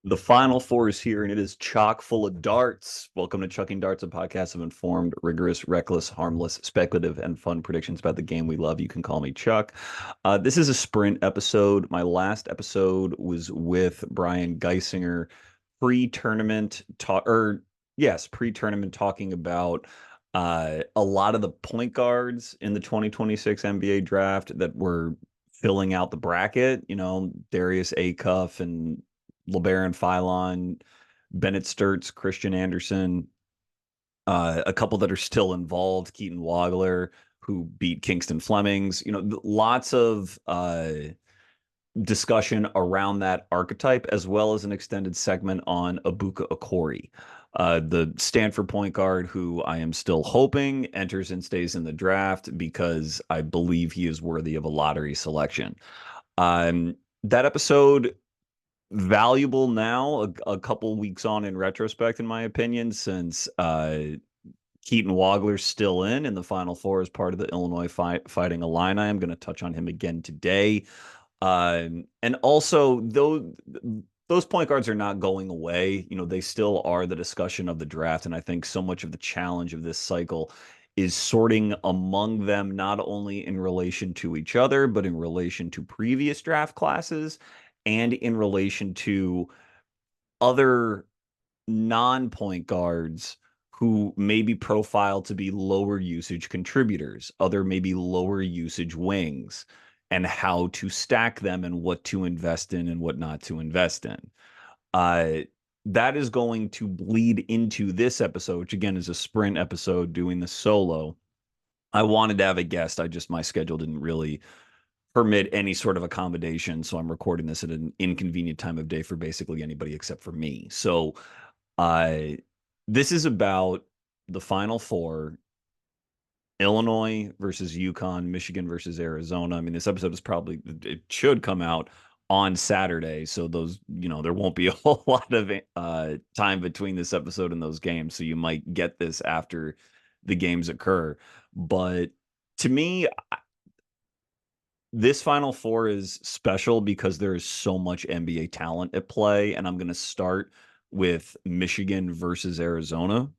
The Final Four is here, and it is chock full of darts. Welcome to Chucking Darts, a podcast of informed, rigorous, reckless, harmless, speculative, and fun predictions about the game we love. You can call me Chuck. This is a sprint episode. My last episode was with Brian Geisinger, pre-tournament talk, or yes, pre-tournament talking about a lot of the point guards in the 2026 NBA draft that were filling out the bracket. Darius Acuff and LeBaron Philon, Bennett Sturts, Christian Anderson, a couple that are still involved, Keaton Wagler, who beat Kingston Flemings. Lots of discussion around that archetype, as well as an extended segment on Ibuka Okori, the Stanford point guard who I am still hoping enters and stays in the draft because I believe he is worthy of a lottery selection. That episode valuable now, a couple weeks on in retrospect, in my opinion, since Keaton Wagler's still in the Final Four as part of the Illinois Fighting Illini. I'm going to touch on him again today. And also, those point guards are not going away. They still are the discussion of the draft. And I think so much of the challenge of this cycle is sorting among them, not only in relation to each other, but in relation to previous draft classes and in relation to other non-point guards who may be profiled to be lower usage contributors, other maybe lower usage wings, and how to stack them and what to invest in and what not to invest in. That is going to bleed into this episode, which again is a sprint episode doing the solo. I wanted to have a guest. My schedule didn't really permit any sort of accommodation. So I'm recording this at an inconvenient time of day for basically anybody except for me. So this is about the Final Four: Illinois versus UConn, Michigan versus Arizona. I mean, this episode it should come out on Saturday. So there won't be a whole lot of time between this episode and those games. So you might get this after the games occur. But to me, this Final Four is special because there is so much NBA talent at play. And I'm going to start with Michigan versus Arizona.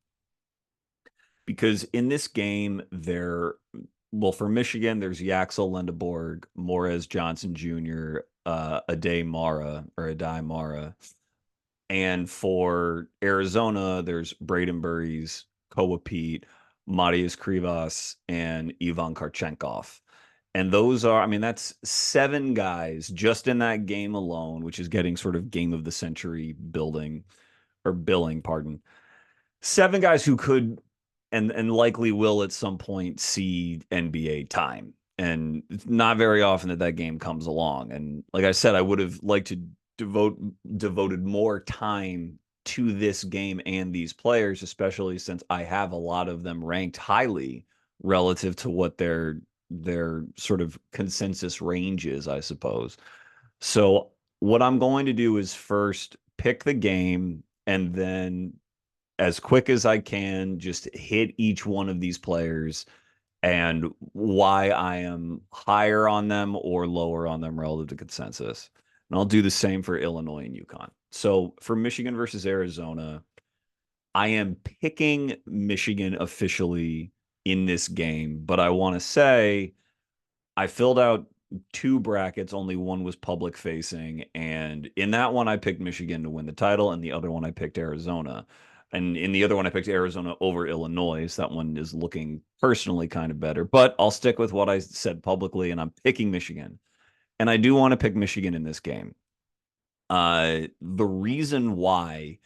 Because in this game, for Michigan, there's Yaxel Lendeborg, Morez Johnson Jr., Aday Mara. And for Arizona, there's Brayden Burries, Peat, Motiejus Krivas, and Ivan Kharchenkov. And that's 7 guys just in that game alone, which is getting sort of game of the century billing, pardon. 7 guys who could and likely will at some point see NBA time. And it's not very often that game comes along. And like I said, I would have liked to devoted more time to this game and these players, especially since I have a lot of them ranked highly relative to what their sort of consensus range is, I suppose. So what I'm going to do is first pick the game, and then as quick as I can, just hit each one of these players and why I am higher on them or lower on them relative to consensus. And I'll do the same for Illinois and UConn. So for Michigan versus Arizona, I am picking Michigan officially in this game, but I want to say I filled out 2 brackets, only one was public facing, and in that one I picked Michigan to win the title, and the other one I picked Arizona. And in the other one I picked Arizona over Illinois. So that one is looking personally kind of better, but I'll stick with what I said publicly, and I'm picking Michigan. And I do want to pick Michigan in this game. The reason why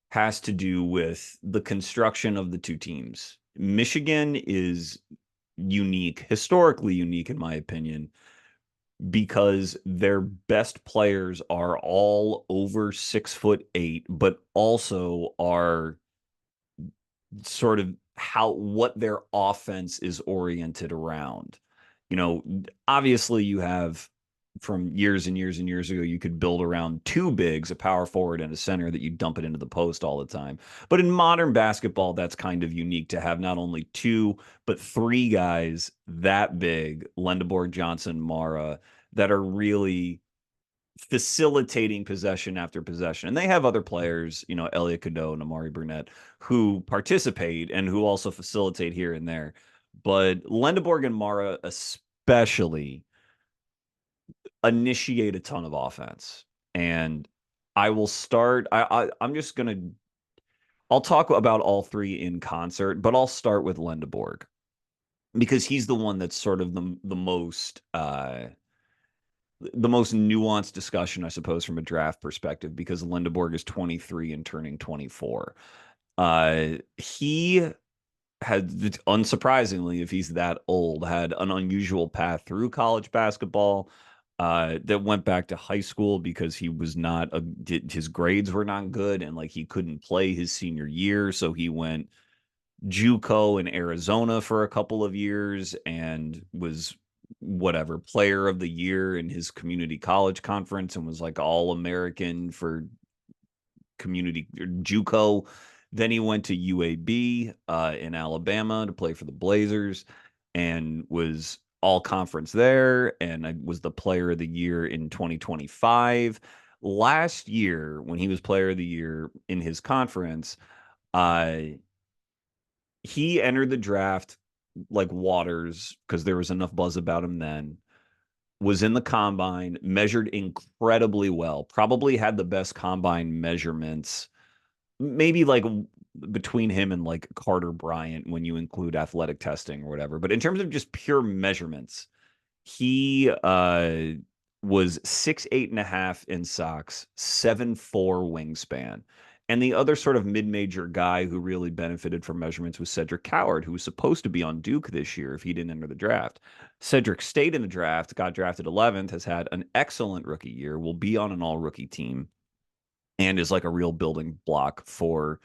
has to do with the construction of the 2 teams. Michigan is unique, historically unique, in my opinion, because their best players are all over 6'8", but also are sort of what their offense is oriented around. Obviously you have, from years and years and years ago, you could build around 2 bigs, a power forward and a center, that you dump it into the post all the time. But in modern basketball, that's kind of unique to have not only 2, but 3 guys that big, Lendeborg, Johnson, Mara, that are really facilitating possession after possession. And they have other players, Elliot Cadeau and Amari Burnett, who participate and who also facilitate here and there. But Lendeborg and Mara especially initiate a ton of offense. And I will start. I'm just gonna. I'll talk about all three in concert, but I'll start with Lendeborg because he's the one that's sort of the most nuanced discussion, I suppose, from a draft perspective, because Lendeborg is 23 and turning 24. He had, unsurprisingly, if he's that old, had an unusual path through college basketball that went back to high school because he was not his grades were not good, and like he couldn't play his senior year, so he went JUCO in Arizona for a couple of years and was whatever player of the year in his community college conference and was like all American for community JUCO. Then he went to UAB in Alabama to play for the Blazers and was all conference there, and I was the player of the year in 2025. Last year, when he was player of the year in his conference, he entered the draft like waters because there was enough buzz about him then. Was in the combine, measured incredibly well, probably had the best combine measurements, maybe like between him and like Carter Bryant when you include athletic testing or whatever. But in terms of just pure measurements, he was 6'8.5" in socks, 7'4" wingspan. And the other sort of mid-major guy who really benefited from measurements was Cedric Coward, who was supposed to be on Duke this year if he didn't enter the draft. Cedric stayed in the draft, got drafted 11th, has had an excellent rookie year, will be on an all-rookie team, and is like a real building block for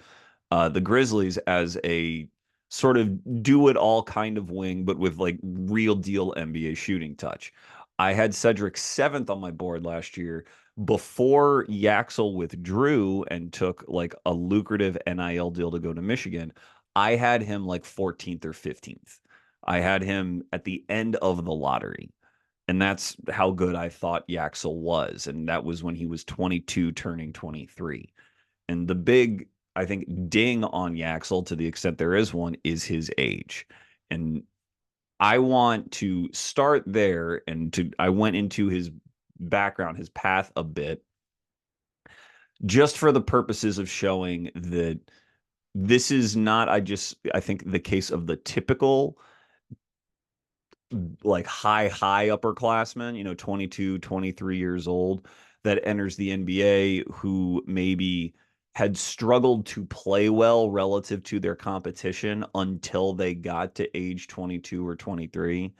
the Grizzlies as a sort of do it all kind of wing, but with like real deal NBA shooting touch. I had Cedric 7th on my board last year before Yaxel withdrew and took like a lucrative NIL deal to go to Michigan. I had him like 14th or 15th. I had him at the end of the lottery. And that's how good I thought Yaxel was. And that was when he was 22, turning 23. And the big, I think, ding on Yaxel, to the extent there is one, is his age. And I want to start there, and I went into his background, his path a bit, just for the purposes of showing that this is not, I think, the case of the typical like high upperclassman, 22, 23 years old that enters the NBA who maybe had struggled to play well relative to their competition until they got to age 22 or 23.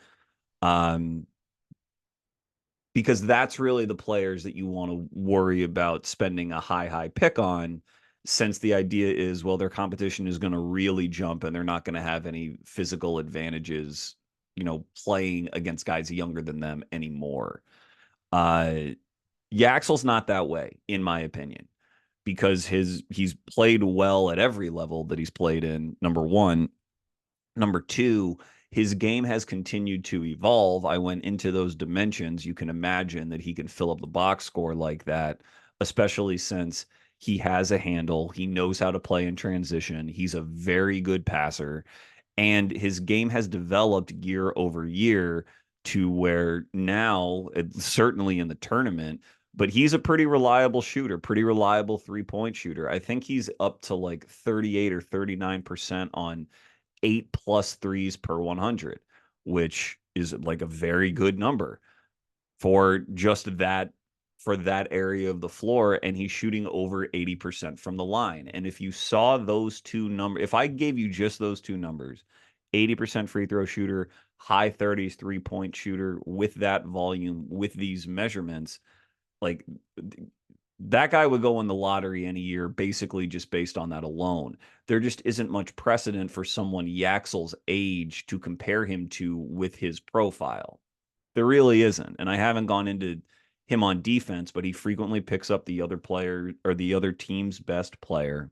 Because that's really the players that you want to worry about spending a high pick on, since the idea is, well, their competition is going to really jump and they're not going to have any physical advantages, playing against guys younger than them anymore. Yaxel's not that way, in my opinion, because he's played well at every level that he's played in, number one. Number two, his game has continued to evolve. I went into those dimensions. You can imagine that he can fill up the box score like that, especially since he has a handle. He knows how to play in transition. He's a very good passer. And his game has developed year over year to where now, certainly in the tournament, but he's a pretty reliable shooter, pretty reliable 3-point shooter. I think he's up to like 38 or 39% on 8+ threes per 100, which is like a very good number for just that, for that area of the floor. And he's shooting over 80% from the line. And if you saw those two numbers, if I gave you just those two numbers, 80% free throw shooter, high 30s 3-point shooter, with that volume, with these measurements, like that guy would go in the lottery any year, basically just based on that alone. There just isn't much precedent for someone Yaxel's age to compare him to with his profile. There really isn't. And I haven't gone into him on defense, but he frequently picks up the other player or the other team's best player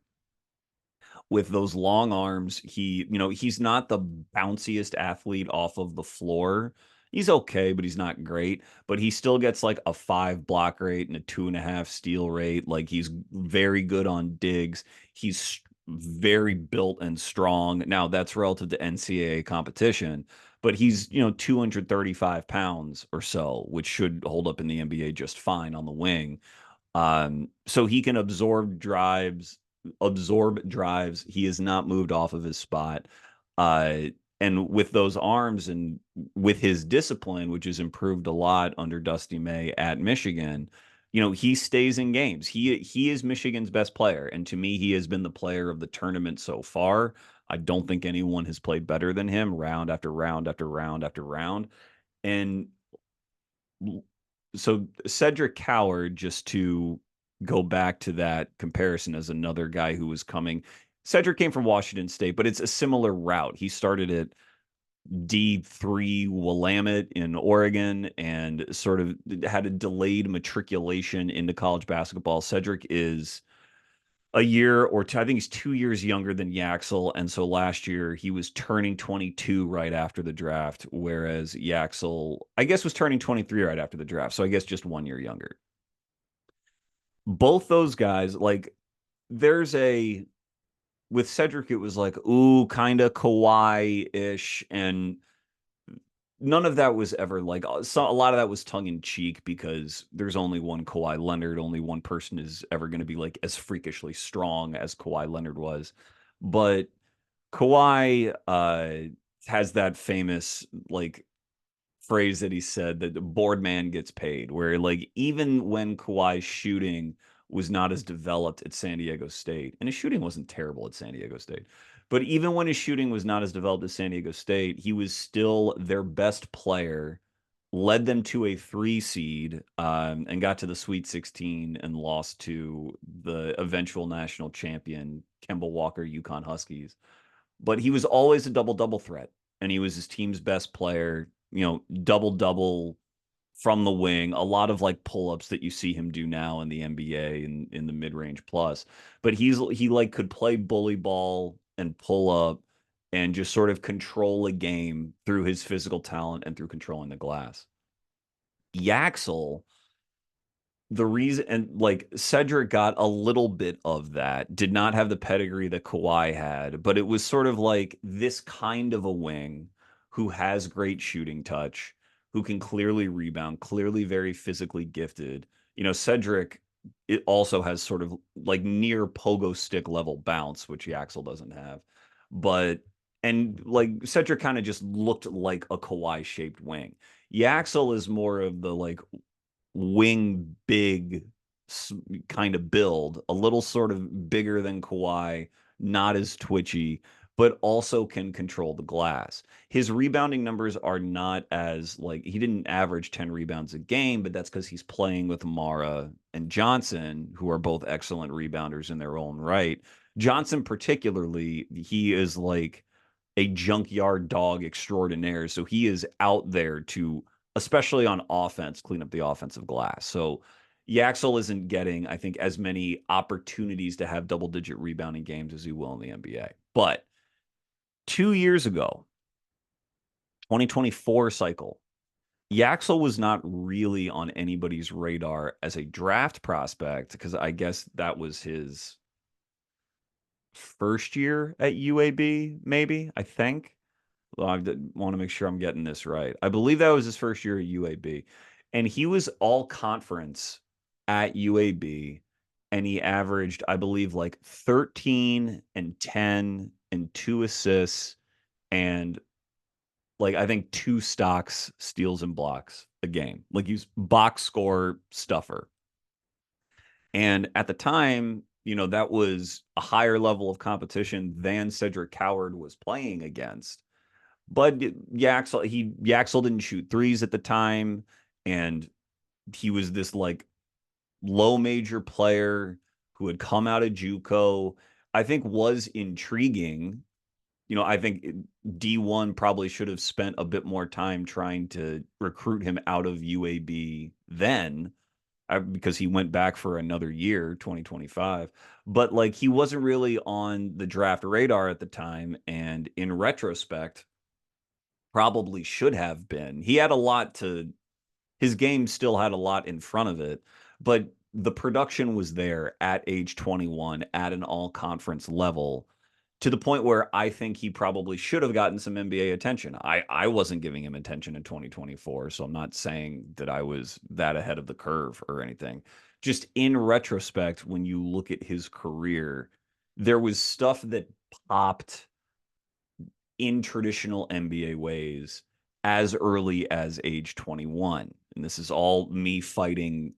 with those long arms. He's not the bounciest athlete off of the floor. He's okay, but he's not great. But he still gets like a 5 block rate and a 2.5 steal rate. Like he's very good on digs. He's very built and strong. Now that's relative to NCAA competition, but he's 235 pounds or so, which should hold up in the NBA just fine on the wing. So he can absorb drives. He has not moved off of his spot. Uh, and with those arms and with his discipline, which has improved a lot under Dusty May at Michigan, he stays in games. He is Michigan's best player, and to me, he has been the player of the tournament so far. I don't think anyone has played better than him, round after round after round after round. And so Cedric Coward, just to go back to that comparison as another guy who was coming. Cedric came from Washington State, but it's a similar route. He started at D3 Willamette in Oregon and sort of had a delayed matriculation into college basketball. Cedric is a year or two, I think he's 2 years younger than Yaxel. And so last year he was turning 22 right after the draft, whereas Yaxel, I guess, was turning 23 right after the draft. So I guess just 1 year younger. Both those guys, like, with Cedric, it was like, ooh, kind of Kawhi ish. And none of that was ever like, so a lot of that was tongue in cheek because there's only one Kawhi Leonard. Only one person is ever going to be like as freakishly strong as Kawhi Leonard was. But Kawhi has that famous like phrase that he said that the board man gets paid, where like even when Kawhi's shooting was not as developed at San Diego State, and his shooting wasn't terrible at San Diego State, but even when his shooting was not as developed as San Diego State, he was still their best player, led them to a 3 seed, and got to the Sweet 16 and lost to the eventual national champion Kemba Walker UConn Huskies. But he was always a double-double threat, and he was his team's best player, double-double from the wing, a lot of like pull-ups that you see him do now in the NBA and in the mid-range plus. But he like could play bully ball and pull up and just sort of control a game through his physical talent and through controlling the glass. Yaxel, the reason, and like Cedric got a little bit of that, did not have the pedigree that Kawhi had, but it was sort of like this kind of a wing who has great shooting touch, who can clearly rebound, clearly very physically gifted. Cedric, it also has sort of like near pogo stick level bounce, which Yaxel doesn't have. But and like Cedric kind of just looked like a Kawhi shaped wing. Yaxel is more of the like wing big kind of build, a little sort of bigger than Kawhi, not as twitchy, but also can control the glass. His rebounding numbers are not as like he didn't average 10 rebounds a game, but that's because he's playing with Mara and Johnson, who are both excellent rebounders in their own right. Johnson, particularly, he is like a junkyard dog extraordinaire. So he is out there to, especially on offense, clean up the offensive glass. So Yaxel isn't getting, I think, as many opportunities to have double-digit rebounding games as he will in the NBA. But 2 years ago, 2024 cycle, Yaxel was not really on anybody's radar as a draft prospect because I guess that was his first year at UAB, maybe, I think. Well, I want to make sure I'm getting this right. I believe that was his first year at UAB. And he was all conference at UAB. And he averaged, I believe, like 13 and 10 and 2 assists and like I think 2 stocks, steals, and blocks a game. Like he's box score stuffer. And at the time, that was a higher level of competition than Cedric Coward was playing against. But Yaxel didn't shoot threes at the time, and he was this like low major player who had come out of JUCO. I think was intriguing. I think D1 probably should have spent a bit more time trying to recruit him out of UAB then, because he went back for another year, 2025. But like he wasn't really on the draft radar at the time. And in retrospect, probably should have been. He had a lot to his game still had a lot in front of it, but the production was there at age 21 at an all conference level to the point where I think he probably should have gotten some NBA attention. I wasn't giving him attention in 2024, so I'm not saying that I was that ahead of the curve or anything. Just in retrospect, when you look at his career, there was stuff that popped in traditional NBA ways as early as age 21. And this is all me fighting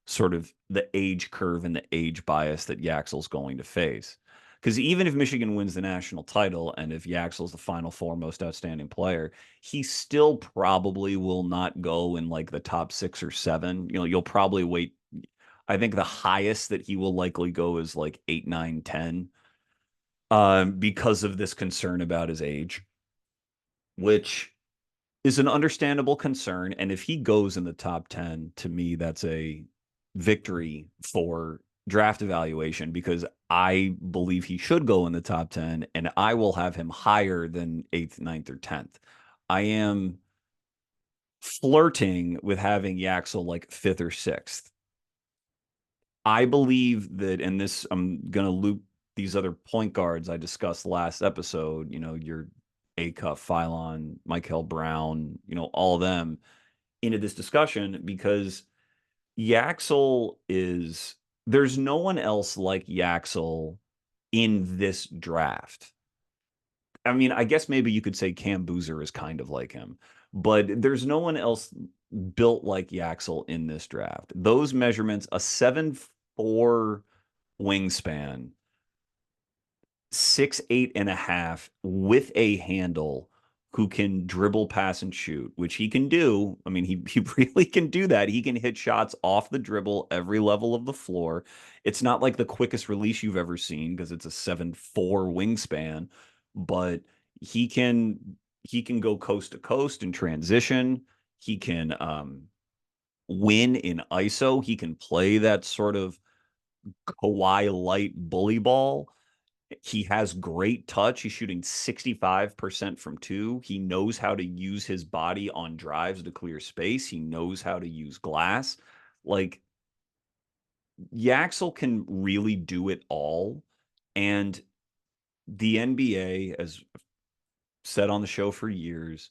sort of the age curve and the age bias that Yaxel's going to face. Because even if Michigan wins the national title and if Yaxel's the Final Four most outstanding player, he still probably will not go in like the top 6 or 7. You'll probably wait. I think the highest that he will likely go is like 8, 9, 10, because of this concern about his age, which is an understandable concern. And if he goes in the top 10, to me, that's a victory for draft evaluation because I believe he should go in the top 10 and I will have him higher than 8th, 9th, or 10th. I am flirting with having Yaxel like 5th or 6th. I believe that, and this, I'm going to loop these other point guards I discussed last episode, your Acuff, Philon, Michael Brown, all of them into this discussion because there's no one else like Yaxel in this draft. I mean, I guess maybe you could say Cam Boozer is kind of like him, but there's no one else built like Yaxel in this draft. Those measurements, a 7'4" wingspan, 6'8.5" with a handle, who can dribble, pass, and shoot, which he can do. I mean, he really can do that. He can hit shots off the dribble every level of the floor. It's not like the quickest release you've ever seen because it's a 7'4" wingspan, but he can go coast to coast in transition. He can win in ISO. He can play that sort of Kawhi light bully ball. He has great touch. He's shooting 65% from 2. He knows how to use his body on drives to clear space. He knows how to use glass. Like, Yaxel can really do it all. And the NBA, as I've said on the show for years,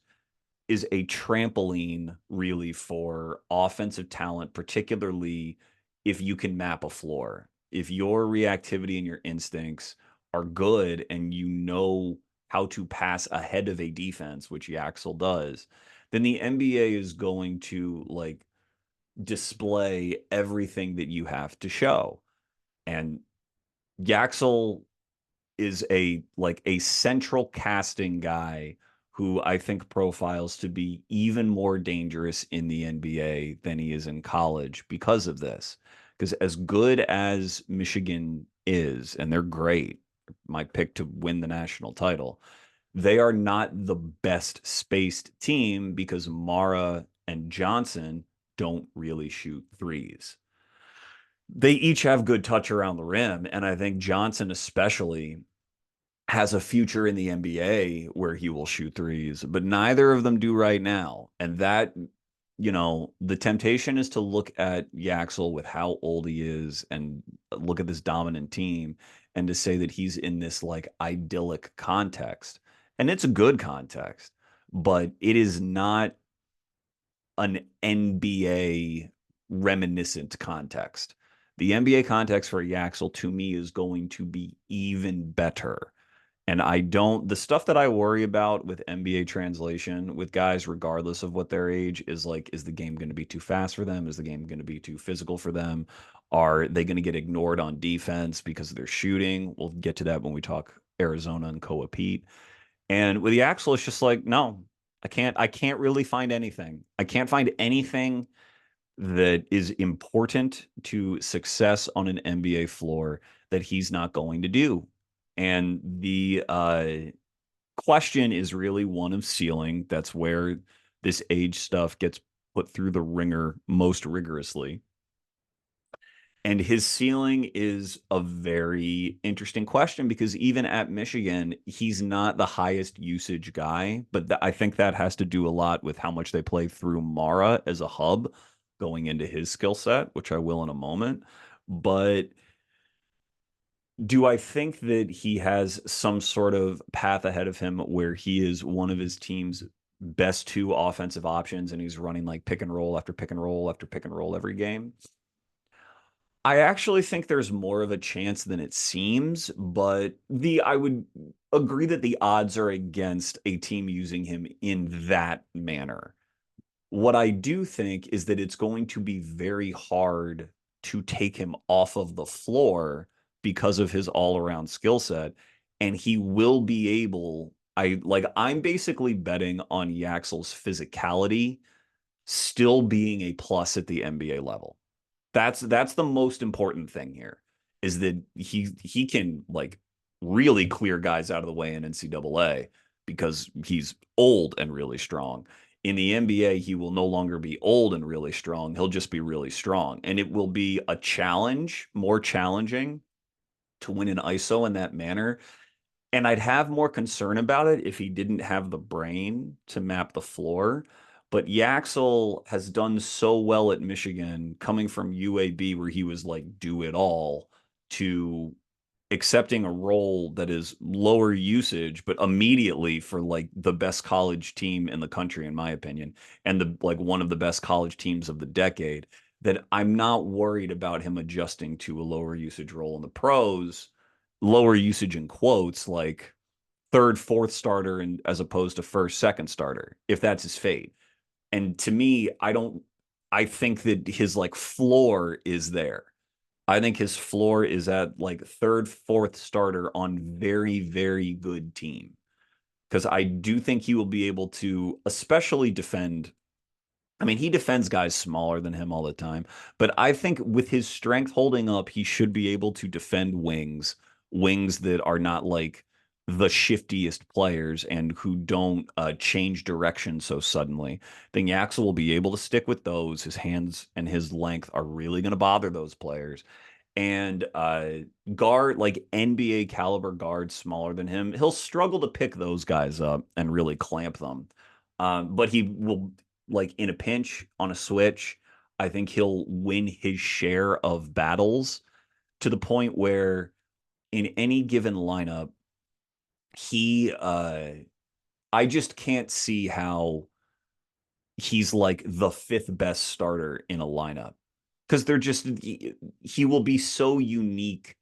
is a trampoline really for offensive talent, particularly if you can map a floor. If your reactivity and your instincts are good and you know how to pass ahead of a defense, which Yaxel does, then the NBA is going to like display everything that you have to show. And Yaxel is a central casting guy who I think profiles to be even more dangerous in the NBA than he is in college because of this. Because as good as Michigan is, and they're great, my pick to win the national title, they are not the best spaced team because Mara and Johnson don't really shoot threes. They each have good touch around the rim, and I think Johnson especially has a future in the NBA where he will shoot threes, but neither of them do right now. And that, the temptation is to look at Yaxel with how old he is and look at this dominant team and to say that he's in this like idyllic context. And it's a good context, but it is not an NBA reminiscent context. The NBA context for Yaxel to me is going to be even better. And the stuff that I worry about with NBA translation with guys, regardless of what their age, is like, is the game going to be too fast for them? Is the game going to be too physical for them? Are they going to get ignored on defense because of their shooting? We'll get to that when we talk Arizona and Peat. And with Yaxel, it's just like, no, I can't really find anything. I can't find anything that is important to success on an NBA floor that he's not going to do. And the question is really one of ceiling. That's where this age stuff gets put through the ringer most rigorously. And his ceiling is a very interesting question because even at Michigan, he's not the highest usage guy, but I think that has to do a lot with how much they play through Mara as a hub going into his skill set, which I will in a moment. But do I think that he has some sort of path ahead of him where he is one of his team's best two offensive options and he's running like pick and roll after pick and roll after pick and roll every game? I actually think there's more of a chance than it seems, but the I would agree that the odds are against a team using him in that manner. What I do think is that it's going to be very hard to take him off of the floor because of his all-around skill set, and he will be able. I'm basically betting on Yaxel's physicality still being a plus at the NBA level. That's the most important thing here is that he can like really clear guys out of the way in NCAA because he's old and really strong. In the NBA, he will no longer be old and really strong. He'll just be really strong. And it will be a challenge, more challenging to win an ISO in that manner. And I'd have more concern about it if he didn't have the brain to map the floor. But Yaxel has done so well at Michigan, coming from UAB, where he was like do it all, to accepting a role that is lower usage, but immediately for like the best college team in the country, in my opinion, and the like one of the best college teams of the decade, that I'm not worried about him adjusting to a lower usage role in the pros, lower usage in quotes, like third, fourth starter and as opposed to first, second starter, if that's his fate. And to me, I think that his like floor is there. I think his floor is at like third, fourth starter on very, very good team. Because I do think he will be able to, especially defend. I mean, he defends guys smaller than him all the time, but I think with his strength holding up, he should be able to defend wings that are not like the shiftiest players and who don't change direction so suddenly. Then Yaxel will be able to stick with those. His hands and his length are really going to bother those players. And guard, like NBA caliber guards smaller than him, he'll struggle to pick those guys up and really clamp them. But he will, like in a pinch on a switch, I think he'll win his share of battles to the point where in any given lineup, he I just can't see how he's like the fifth best starter in a lineup because they're just he will be so unique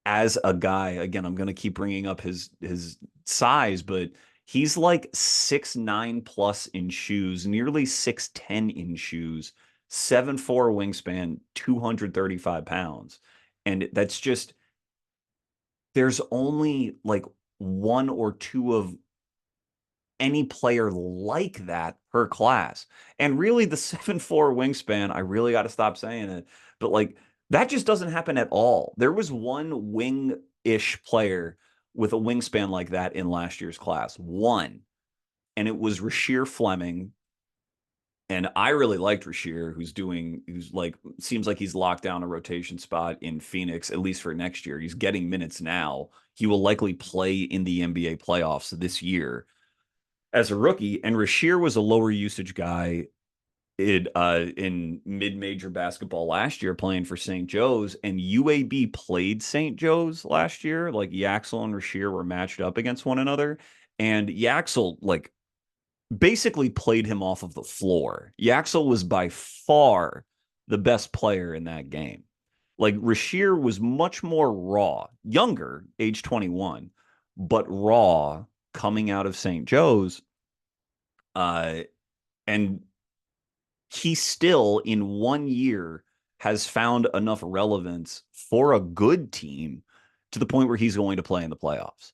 as a guy. Again, I'm going to keep bringing up his size, but he's like 6'9" plus in shoes, nearly 6'10" in shoes, 7'4" wingspan, 235 pounds. And that's just there's only like one or two of any player like that per class. And really, the 7'4" wingspan, I really got to stop saying it, but like that just doesn't happen at all. There was one wing-ish player with a wingspan like that in last year's class. One. And it was Rasheer Fleming. And I really liked Rasheer, who's like, seems like he's locked down a rotation spot in Phoenix, at least for next year. He's getting minutes now. He will likely play in the NBA playoffs this year as a rookie, and Rasheer was a lower usage guy in mid-major basketball last year playing for St. Joe's, and UAB played St. Joe's last year. Like Yaxel and Rasheer were matched up against one another, and Yaxel like basically played him off of the floor. Yaxel was by far the best player in that game. Like Rasheer was much more raw, younger, age 21, but raw coming out of St. Joe's. Uh, and he still, in 1 year, has found enough relevance for a good team to the point where he's going to play in the playoffs.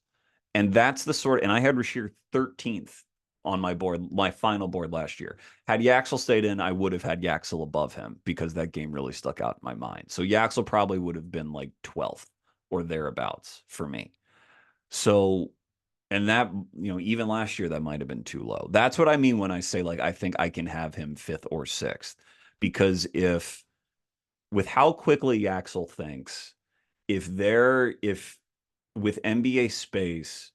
And that's the sort, and I had Rasheer 13th on my board, my final board last year. Had Yaxel stayed in, I would have had Yaxel above him because that game really stuck out in my mind. So Yaxel probably would have been like 12th or thereabouts for me. So, and that, even last year, that might have been too low. That's what I mean when I say, like, I think I can have him fifth or sixth. Because if with how quickly Yaxel thinks, if with NBA space,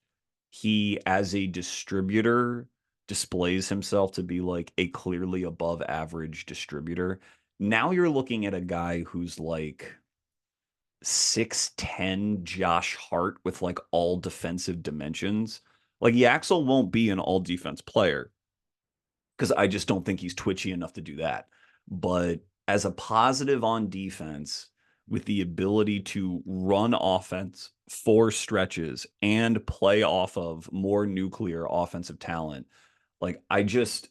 he as a distributor displays himself to be like a clearly above average distributor. Now you're looking at a guy who's like 6'10 Josh Hart with like all defensive dimensions. Like Yaxel won't be an all defense player because I just don't think he's twitchy enough to do that. But as a positive on defense, with the ability to run offense for stretches and play off of more nuclear offensive talent, like it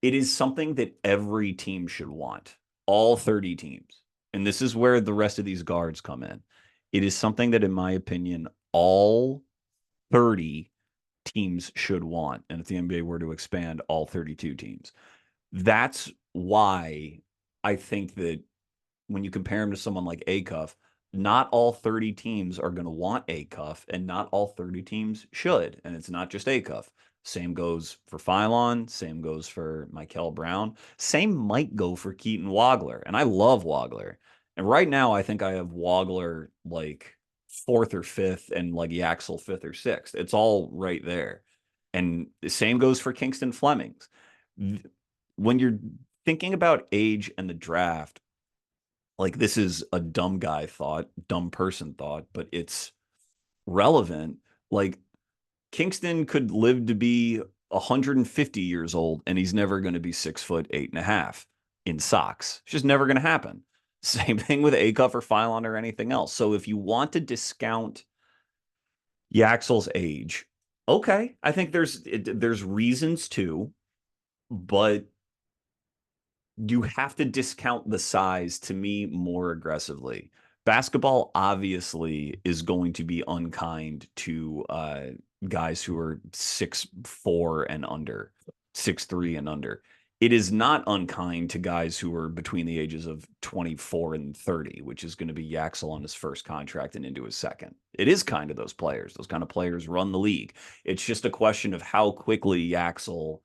is something that every team should want, all 30 teams. And this is where the rest of these guards come in. It is something that, in my opinion, all 30 teams should want. And if the NBA were to expand, all 32 teams. That's why I think that when you compare him to someone like Acuff, not all 30 teams are going to want Acuff, and not all 30 teams should. And it's not just Acuff. Same goes for Phylon. Same goes for Michael Brown. Same might go for Keaton Wagler. And I love Wagler. And right now, I think I have Wagler like fourth or fifth and like Yaxel fifth or sixth. It's all right there. And the same goes for Kingston Flemings. When you're thinking about age and the draft, like this is a dumb guy thought, dumb person thought, but it's relevant. Like Kingston could live to be 150 years old and he's never going to be 6'8.5" in socks. It's just never going to happen. Same thing with Acuff or Phylon or anything else. So if you want to discount Yaxel's age, okay, I think there's reasons to, but you have to discount the size to me more aggressively. Basketball obviously is going to be unkind to guys who are 6'4" and under, 6'3" and under. It is not unkind to guys who are between the ages of 24 and 30, which is going to be Yaxel on his first contract and into his second. It is kind of those players. Those kind of players run the league. It's just a question of how quickly Yaxel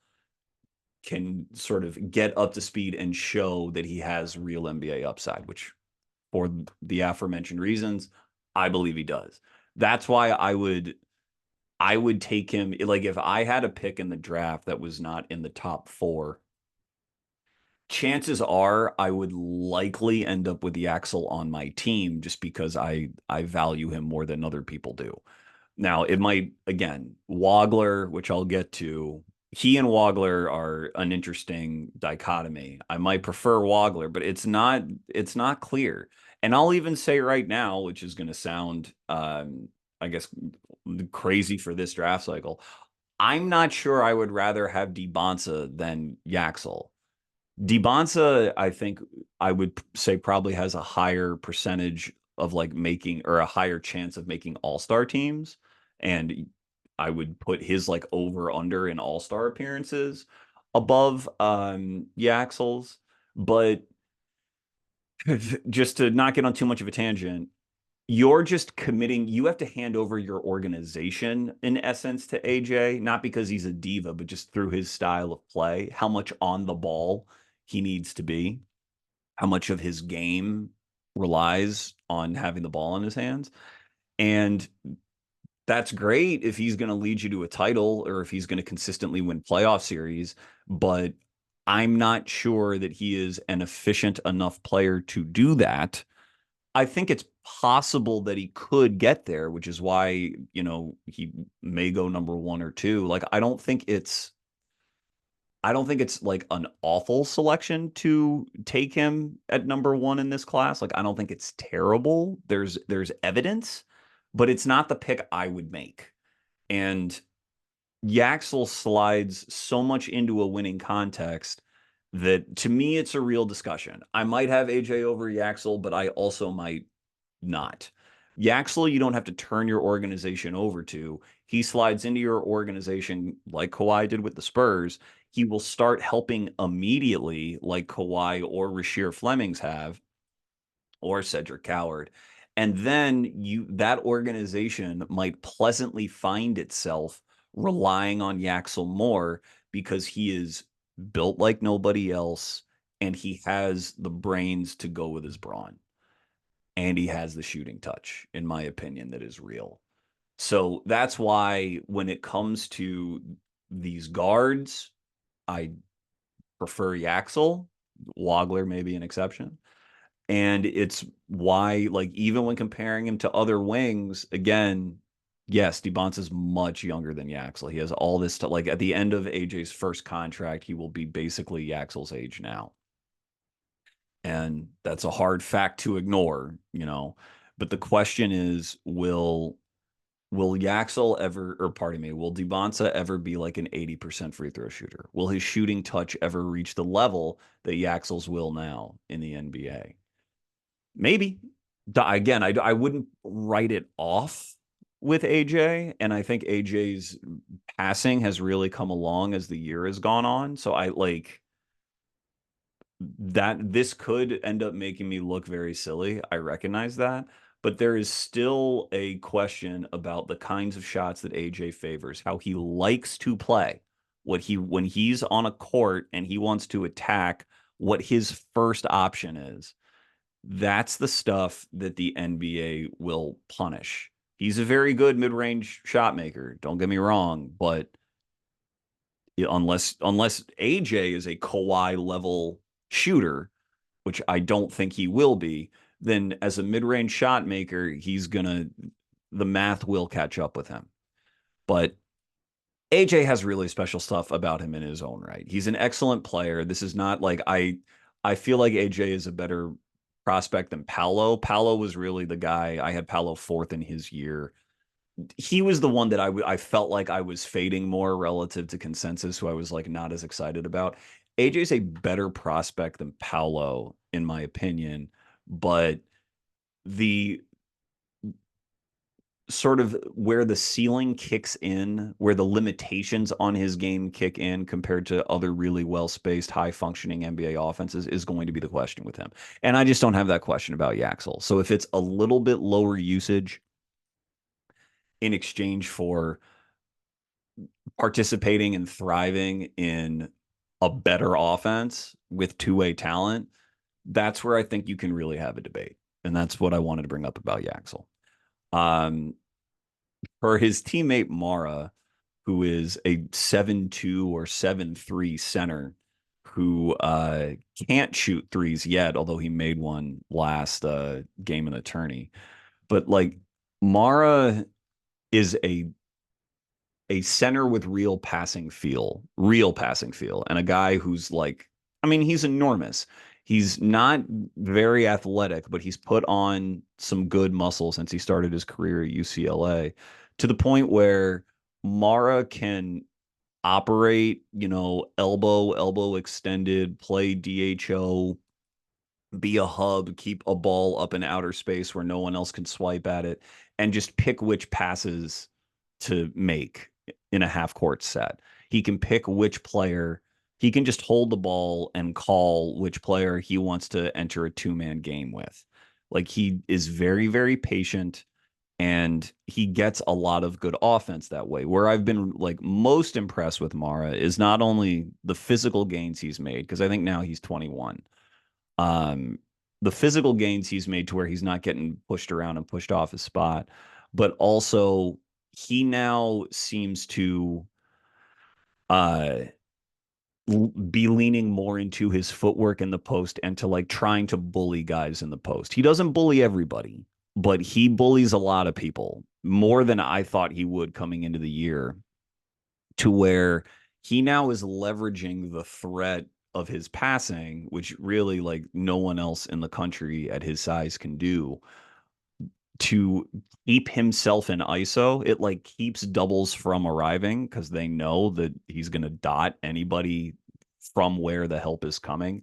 can sort of get up to speed and show that he has real NBA upside, which for the aforementioned reasons, I believe he does. That's why I would take him, like if I had a pick in the draft that was not in the top 4, chances are I would likely end up with Yaxel on my team just because I value him more than other people do. Now, it might, again, Wagler, which I'll get to, he and Wagler are an interesting dichotomy. I might prefer Wagler, but it's not clear. And I'll even say right now, which is going to sound, I guess, crazy for this draft cycle, I'm not sure I would rather have DeBonsa than Yaxel. DeBonsa, I think I would say probably has a higher percentage of like making, or a higher chance of making all-star teams. And I would put his like over under in all-star appearances above Yaxel's. But just to not get on too much of a tangent, you're just committing, you have to hand over your organization in essence to AJ, not because he's a diva, but just through his style of play, how much on the ball he needs to be, how much of his game relies on having the ball in his hands. And that's great if he's going to lead you to a title or if he's going to consistently win playoff series, but I'm not sure that he is an efficient enough player to do that. I think it's possible that he could get there, which is why, he may go number 1 or 2. Like, I don't think it's like an awful selection to take him at number 1 in this class. Like, I don't think it's terrible. There's evidence, but it's not the pick I would make. And Yaxel slides so much into a winning context that to me, it's a real discussion. I might have AJ over Yaxel, but I also might not. Yaxel, you don't have to turn your organization over to. He slides into your organization like Kawhi did with the Spurs. He will start helping immediately like Kawhi or Rasheer Flemings have, or Cedric Coward. And then that organization might pleasantly find itself relying on Yaxel more because he is built like nobody else. and he has the brains to go with his brawn, and he has the shooting touch, in my opinion, that is real. So that's why when it comes to these guards, I prefer Yaxel. Wagler may be an exception. And it's why, like, even when comparing him to other wings, again, yes, is much younger than Yaxel. He has all this stuff. Like, at the end of AJ's first contract, he will be basically Yaxel's age now. And that's a hard fact to ignore, you know. But the question is, will Yaxel ever, or pardon me, will Dibonsa ever be like an 80% free throw shooter? Will his shooting touch ever reach the level that Yaxel's will now in the NBA? Maybe. Again, I wouldn't write it off with AJ, and I think AJ's passing has really come along as the year has gone on. So I like that this could end up making me look very silly. I recognize that, but there is still a question about the kinds of shots that AJ favors, how he likes to play, what he when he's on a court and he wants to attack, what his first option is. That's the stuff that the NBA will punish. He's a very good mid-range shot maker, don't get me wrong, but unless AJ is a Kawhi level shooter, which I don't think he will be, then as a mid-range shot maker, the math will catch up with him. But AJ has really special stuff about him in his own right. He's an excellent player. This is not like I feel like AJ is a better prospect than Paolo. Paolo was really the guy. I had Paolo fourth in his year. He was the one that I felt like I was fading more relative to consensus, who I was like not as excited about. AJ's a better prospect than Paolo, in my opinion, but the sort of where the ceiling kicks in, where the limitations on his game kick in compared to other really well-spaced, high-functioning NBA offenses is going to be the question with him. And I just don't have that question about Yaxel. So if it's a little bit lower usage in exchange for participating and thriving in a better offense with two-way talent, that's where I think you can really have a debate. And that's what I wanted to bring up about Yaxel. For his teammate Mara, who is a 7'2" or 7'3" center who can't shoot threes yet, although he made one last game in a tourney. But like Mara is a center with real passing feel, and a guy who's like, I mean, he's enormous. He's not very athletic, but he's put on some good muscle since he started his career at UCLA, to the point where Mara can operate, elbow extended, play DHO, be a hub, keep a ball up in outer space where no one else can swipe at it, and just pick which passes to make in a half court set. He can pick which player. He can just hold the ball and call which player he wants to enter a two-man game with. Like, he is very, very patient, and he gets a lot of good offense that way. Where I've been like most impressed with Mara is not only the physical gains he's made, because I think now he's 21. Um, the physical gains he's made to where he's not getting pushed around and pushed off his spot, but also he now seems to uh be leaning more into his footwork in the post and to like trying to bully guys in the post. He doesn't bully everybody, but he bullies a lot of people, more than I thought he would coming into the year, to where he now is leveraging the threat of his passing, which really like no one else in the country at his size can do, to keep himself in ISO. It like keeps doubles from arriving because they know that he's going to dot anybody from where the help is coming.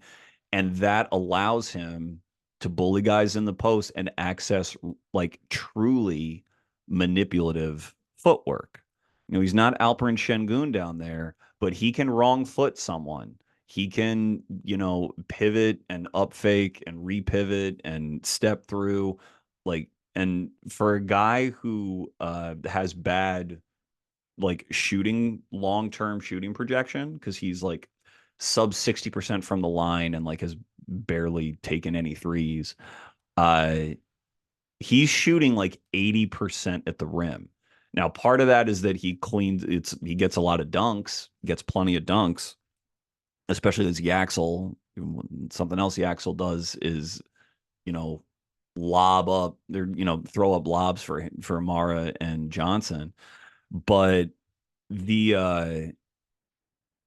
And that allows him to bully guys in the post and access like truly manipulative footwork. He's not Alperen Şengün down there, but he can wrong foot someone. He can, pivot and up fake and repivot and step through. Like, and for a guy who has bad like shooting, long-term shooting projection, because he's like sub 60% from the line and like has barely taken any threes. Uh, he's shooting like 80% at the rim. Now, part of that is that he gets a lot of dunks, gets plenty of dunks, especially as Yaxel. Something else Yaxel does is, you know, lob up or, throw up lobs for Mara and Johnson. But the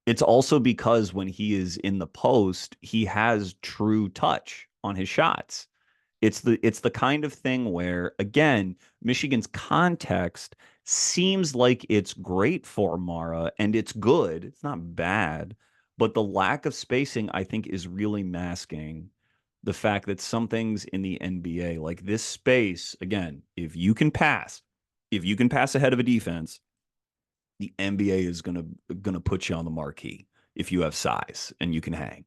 it's also because when he is in the post, he has true touch on his shots. It's the kind of thing where, again, Michigan's context seems like it's great for Mara and it's good. It's not bad, but the lack of spacing, I think, is really masking the fact that some things in the NBA, like this space, again, if you can pass ahead of a defense, the NBA is gonna put you on the marquee if you have size and you can hang.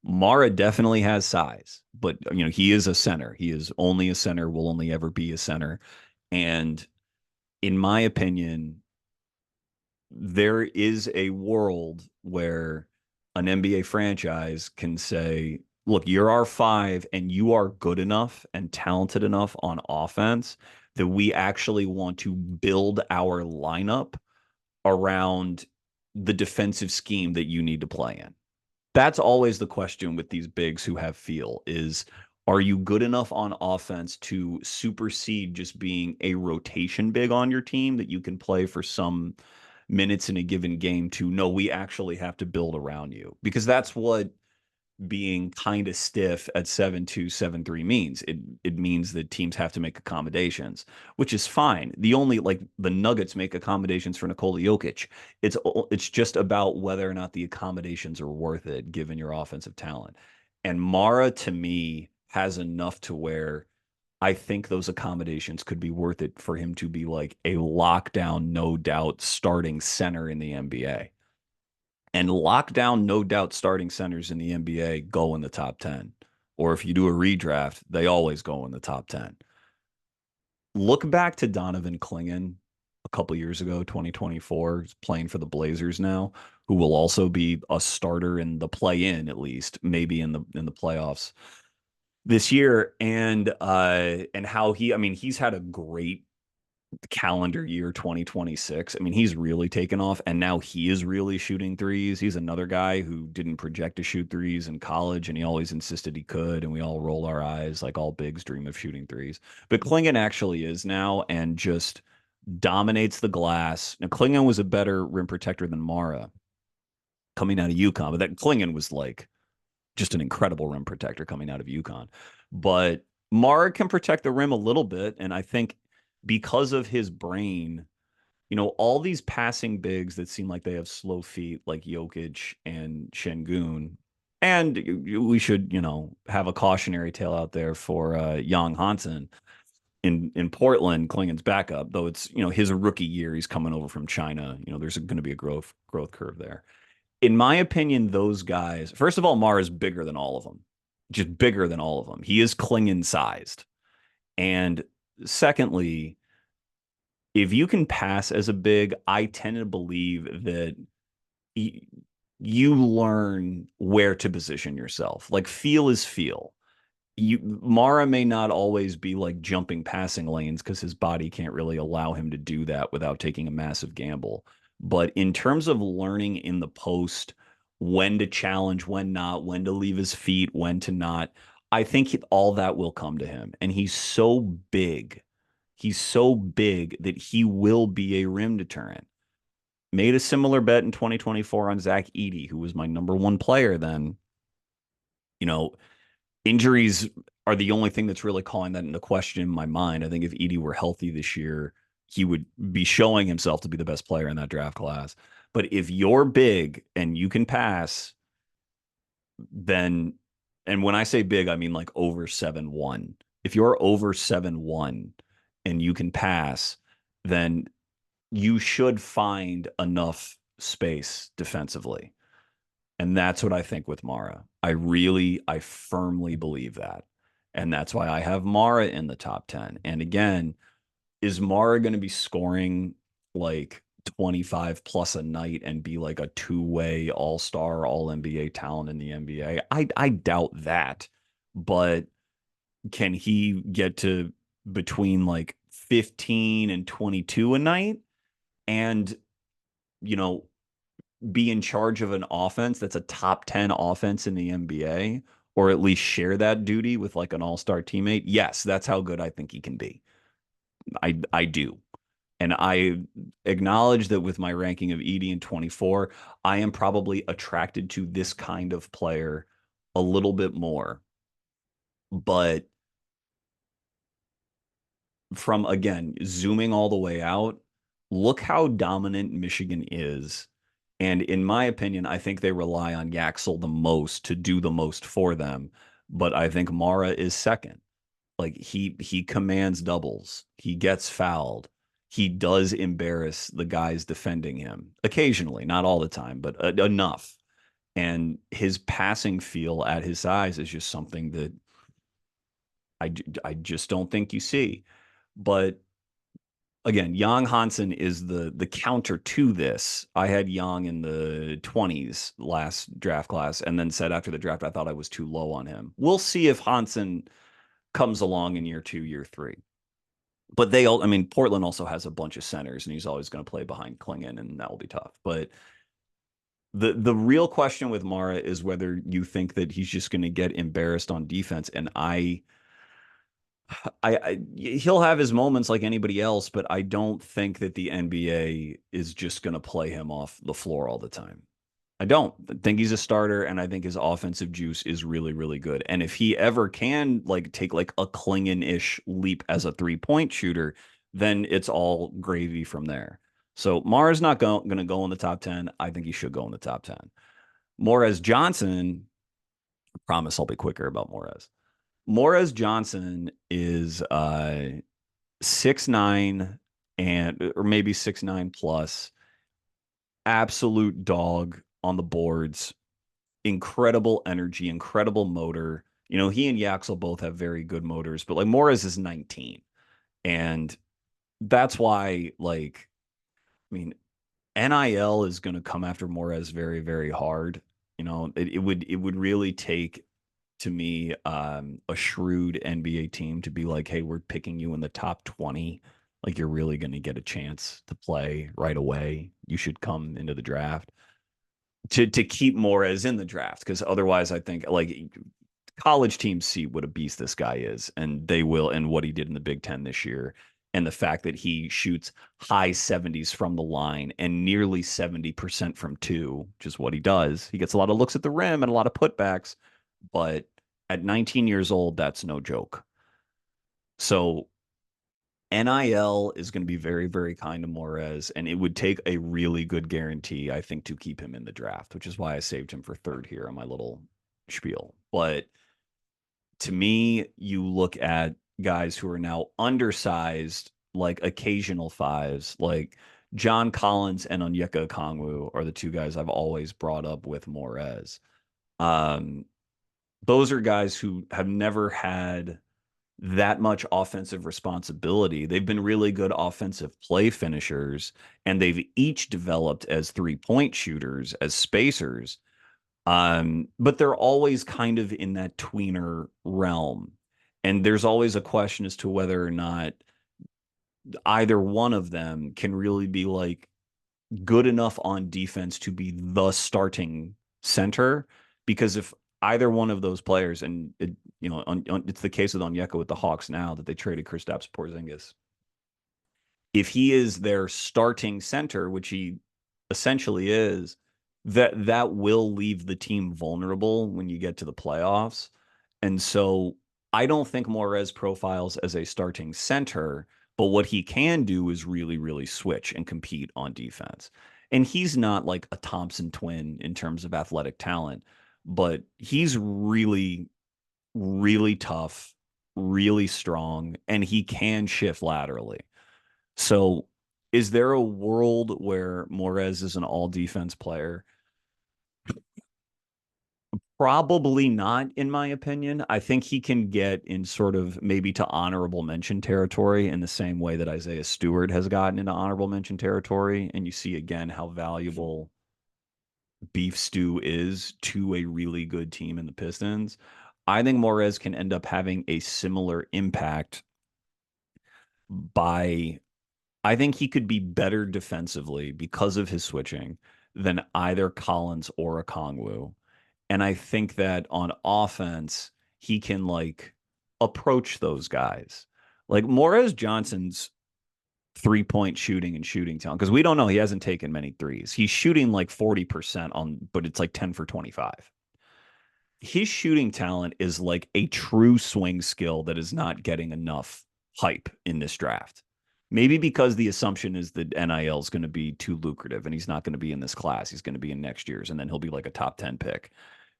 Mara definitely has size, but he is a center. He is only a center, will only ever be a center. And in my opinion, there is a world where an NBA franchise can say, look, you're our five and you are good enough and talented enough on offense that we actually want to build our lineup around the defensive scheme that you need to play in. That's always the question with these bigs who have feel is, are you good enough on offense to supersede just being a rotation big on your team that you can play for some minutes in a given game to no, we actually have to build around you? Because that's what being kind of stiff at 7-2, 7-3 means. It means that teams have to make accommodations, which is fine. The only like the Nuggets make accommodations for Nikola Jokic. It's just about whether or not the accommodations are worth it given your offensive talent. And Mara to me has enough to where I think those accommodations could be worth it for him to be like a lockdown, no doubt starting center in the NBA. And lockdown, no doubt, starting centers in the NBA go in the top 10. Or if you do a redraft, they always go in the top 10. Look back to Donovan Clingan a couple years ago, 2024, he's playing for the Blazers now, who will also be a starter in the play-in, at least, maybe in the playoffs this year. And how he's had a great calendar year 2026. I mean, he's really taken off and now he is really shooting threes. He's another guy who didn't project to shoot threes in college and he always insisted he could. And we all roll our eyes like all bigs dream of shooting threes. But Clingan actually is now and just dominates the glass. Now, Clingan was a better rim protector than Mara coming out of UConn, but that Clingan was like just an incredible rim protector coming out of UConn. But Mara can protect the rim a little bit. And I think because of his brain, all these passing bigs that seem like they have slow feet, like Jokic and Şengün, and we should, have a cautionary tale out there for Young Hansen in Portland, Klingen's backup, though it's, his rookie year, he's coming over from China. There's going to be a growth curve there. In my opinion, those guys, first of all, Mara's bigger than all of them, just bigger than all of them. He is Klingon sized. And secondly, if you can pass as a big, I tend to believe that you learn where to position yourself. Like feel is feel. Mara may not always be like jumping passing lanes because his body can't really allow him to do that without taking a massive gamble. But in terms of learning in the post, when to challenge, when not, when to leave his feet, when to not, I think all that will come to him. And he's so big. He's so big that he will be a rim deterrent. Made a similar bet in 2024 on Zach Edey, who was my number one player then. Injuries are the only thing that's really calling that into question in my mind. I think if Edey were healthy this year, he would be showing himself to be the best player in that draft class. But if you're big and you can pass, then, and when I say big, I mean like over 7'1". If you're over 7'1" and you can pass, then you should find enough space defensively. And that's what I think with Mara. I firmly believe that. And that's why I have Mara in the top 10. And again, is Mara going to be scoring like 25 plus a night and be like a two-way all-star, all NBA talent in the NBA? I doubt that. But can he get to between like 15 and 22 a night and, you know, be in charge of an offense that's a top 10 offense in the NBA, or at least share that duty with like an all-star teammate? Yes, that's how good I think he can be. I do. And I acknowledge that with my ranking of Edey in 24, I am probably attracted to this kind of player a little bit more. But from, again, zooming all the way out, look how dominant Michigan is. And in my opinion, I think they rely on Yaxel the most to do the most for them. But I think Mara is second. Like he commands doubles. He gets fouled. He does embarrass the guys defending him occasionally, not all the time, but enough. And his passing feel at his size is just something that I just don't think you see. But again, Yang Hansen is the counter to this. I had Yang in the 20s last draft class, and then said after the draft I thought I was too low on him. We'll see if Hansen comes along in year 2, year 3. But they all, I mean, Portland also has a bunch of centers, and he's always going to play behind Klingon, and that will be tough. But the real question with Mara is whether you think that he's just going to get embarrassed on defense. And he'll have his moments like anybody else, but I don't think that the NBA is just going to play him off the floor all the time. I don't think he's a starter, and I think his offensive juice is really, really good. And if he ever can like take like a Klingon-ish leap as a 3-point shooter, then it's all gravy from there. So Mara's not going to go in the top 10. I think he should go in the top 10. Morez Johnson, I promise I'll be quicker about Morez. Morez Johnson is 6'9" and or maybe 6'9" plus, absolute dog on the boards, incredible energy, incredible motor. You know, he and Yaxel both have very good motors, but like Morez is 19. And that's why, like, I mean, NIL is going to come after Morez very, very hard. You know, it would really take, to me, a shrewd NBA team to be like, hey, we're picking you in the top 20. Like, you're really going to get a chance to play right away. You should come into the draft to keep Morez in the draft, because otherwise, I think like college teams see what a beast this guy is, and they will, and what he did in the Big Ten this year, and the fact that he shoots high 70s from the line and nearly 70% from two, which is what he does. He gets a lot of looks at the rim and a lot of putbacks, but at 19 years old, that's no joke. So NIL is going to be very, very kind to Morez, and it would take a really good guarantee, I think, to keep him in the draft, which is why I saved him for third here on my little spiel. But to me, you look at guys who are now undersized, like occasional fives, like John Collins and Onyeka Okongwu are the two guys I've always brought up with Morez. Um, those are guys who have never had that much offensive responsibility. They've been really good offensive play finishers, and they've each developed as 3-point shooters, as spacers. But they're always kind of in that tweener realm. And there's always a question as to whether or not either one of them can really be like good enough on defense to be the starting center. Because if either one of those players, and it's the case with Onyeka with the Hawks now that they traded Kristaps Porzingis, if he is their starting center, which he essentially is, that will leave the team vulnerable when you get to the playoffs. And so I don't think Morez profiles as a starting center, but what he can do is really, really switch and compete on defense. And he's not like a Thompson twin in terms of athletic talent, but he's really, really tough, really strong, and he can shift laterally. So is there a world where Morez is an all defense player? Probably not, in my opinion. I think he can get in sort of maybe to honorable mention territory in the same way that Isaiah Stewart has gotten into honorable mention territory. And you see again how valuable beef stew is to a really good team in the Pistons. I think Morez can end up having a similar impact by I think he could be better defensively because of his switching than either Collins or Okongwu. And I think that on offense, he can like approach those guys. Like Morez Johnson's 3-point shooting and shooting talent, because we don't know, he hasn't taken many threes. He's shooting like 40% on, but it's like 10 for 25. His shooting talent is like a true swing skill that is not getting enough hype in this draft. Maybe because the assumption is that NIL is going to be too lucrative and he's not going to be in this class. He's going to be in next year's, and then he'll be like a top 10 pick.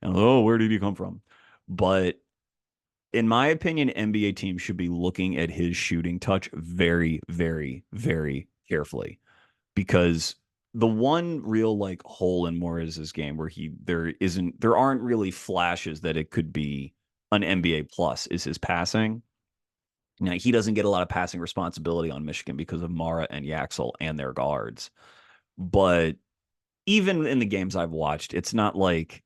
And oh, where did he come from? But in my opinion, NBA teams should be looking at his shooting touch very, very, very carefully, because the one real like hole in Morez's game where there aren't really flashes that it could be an NBA plus is his passing. Now he doesn't get a lot of passing responsibility on Michigan because of Mara and Yaxel and their guards. But even in the games I've watched, it's not like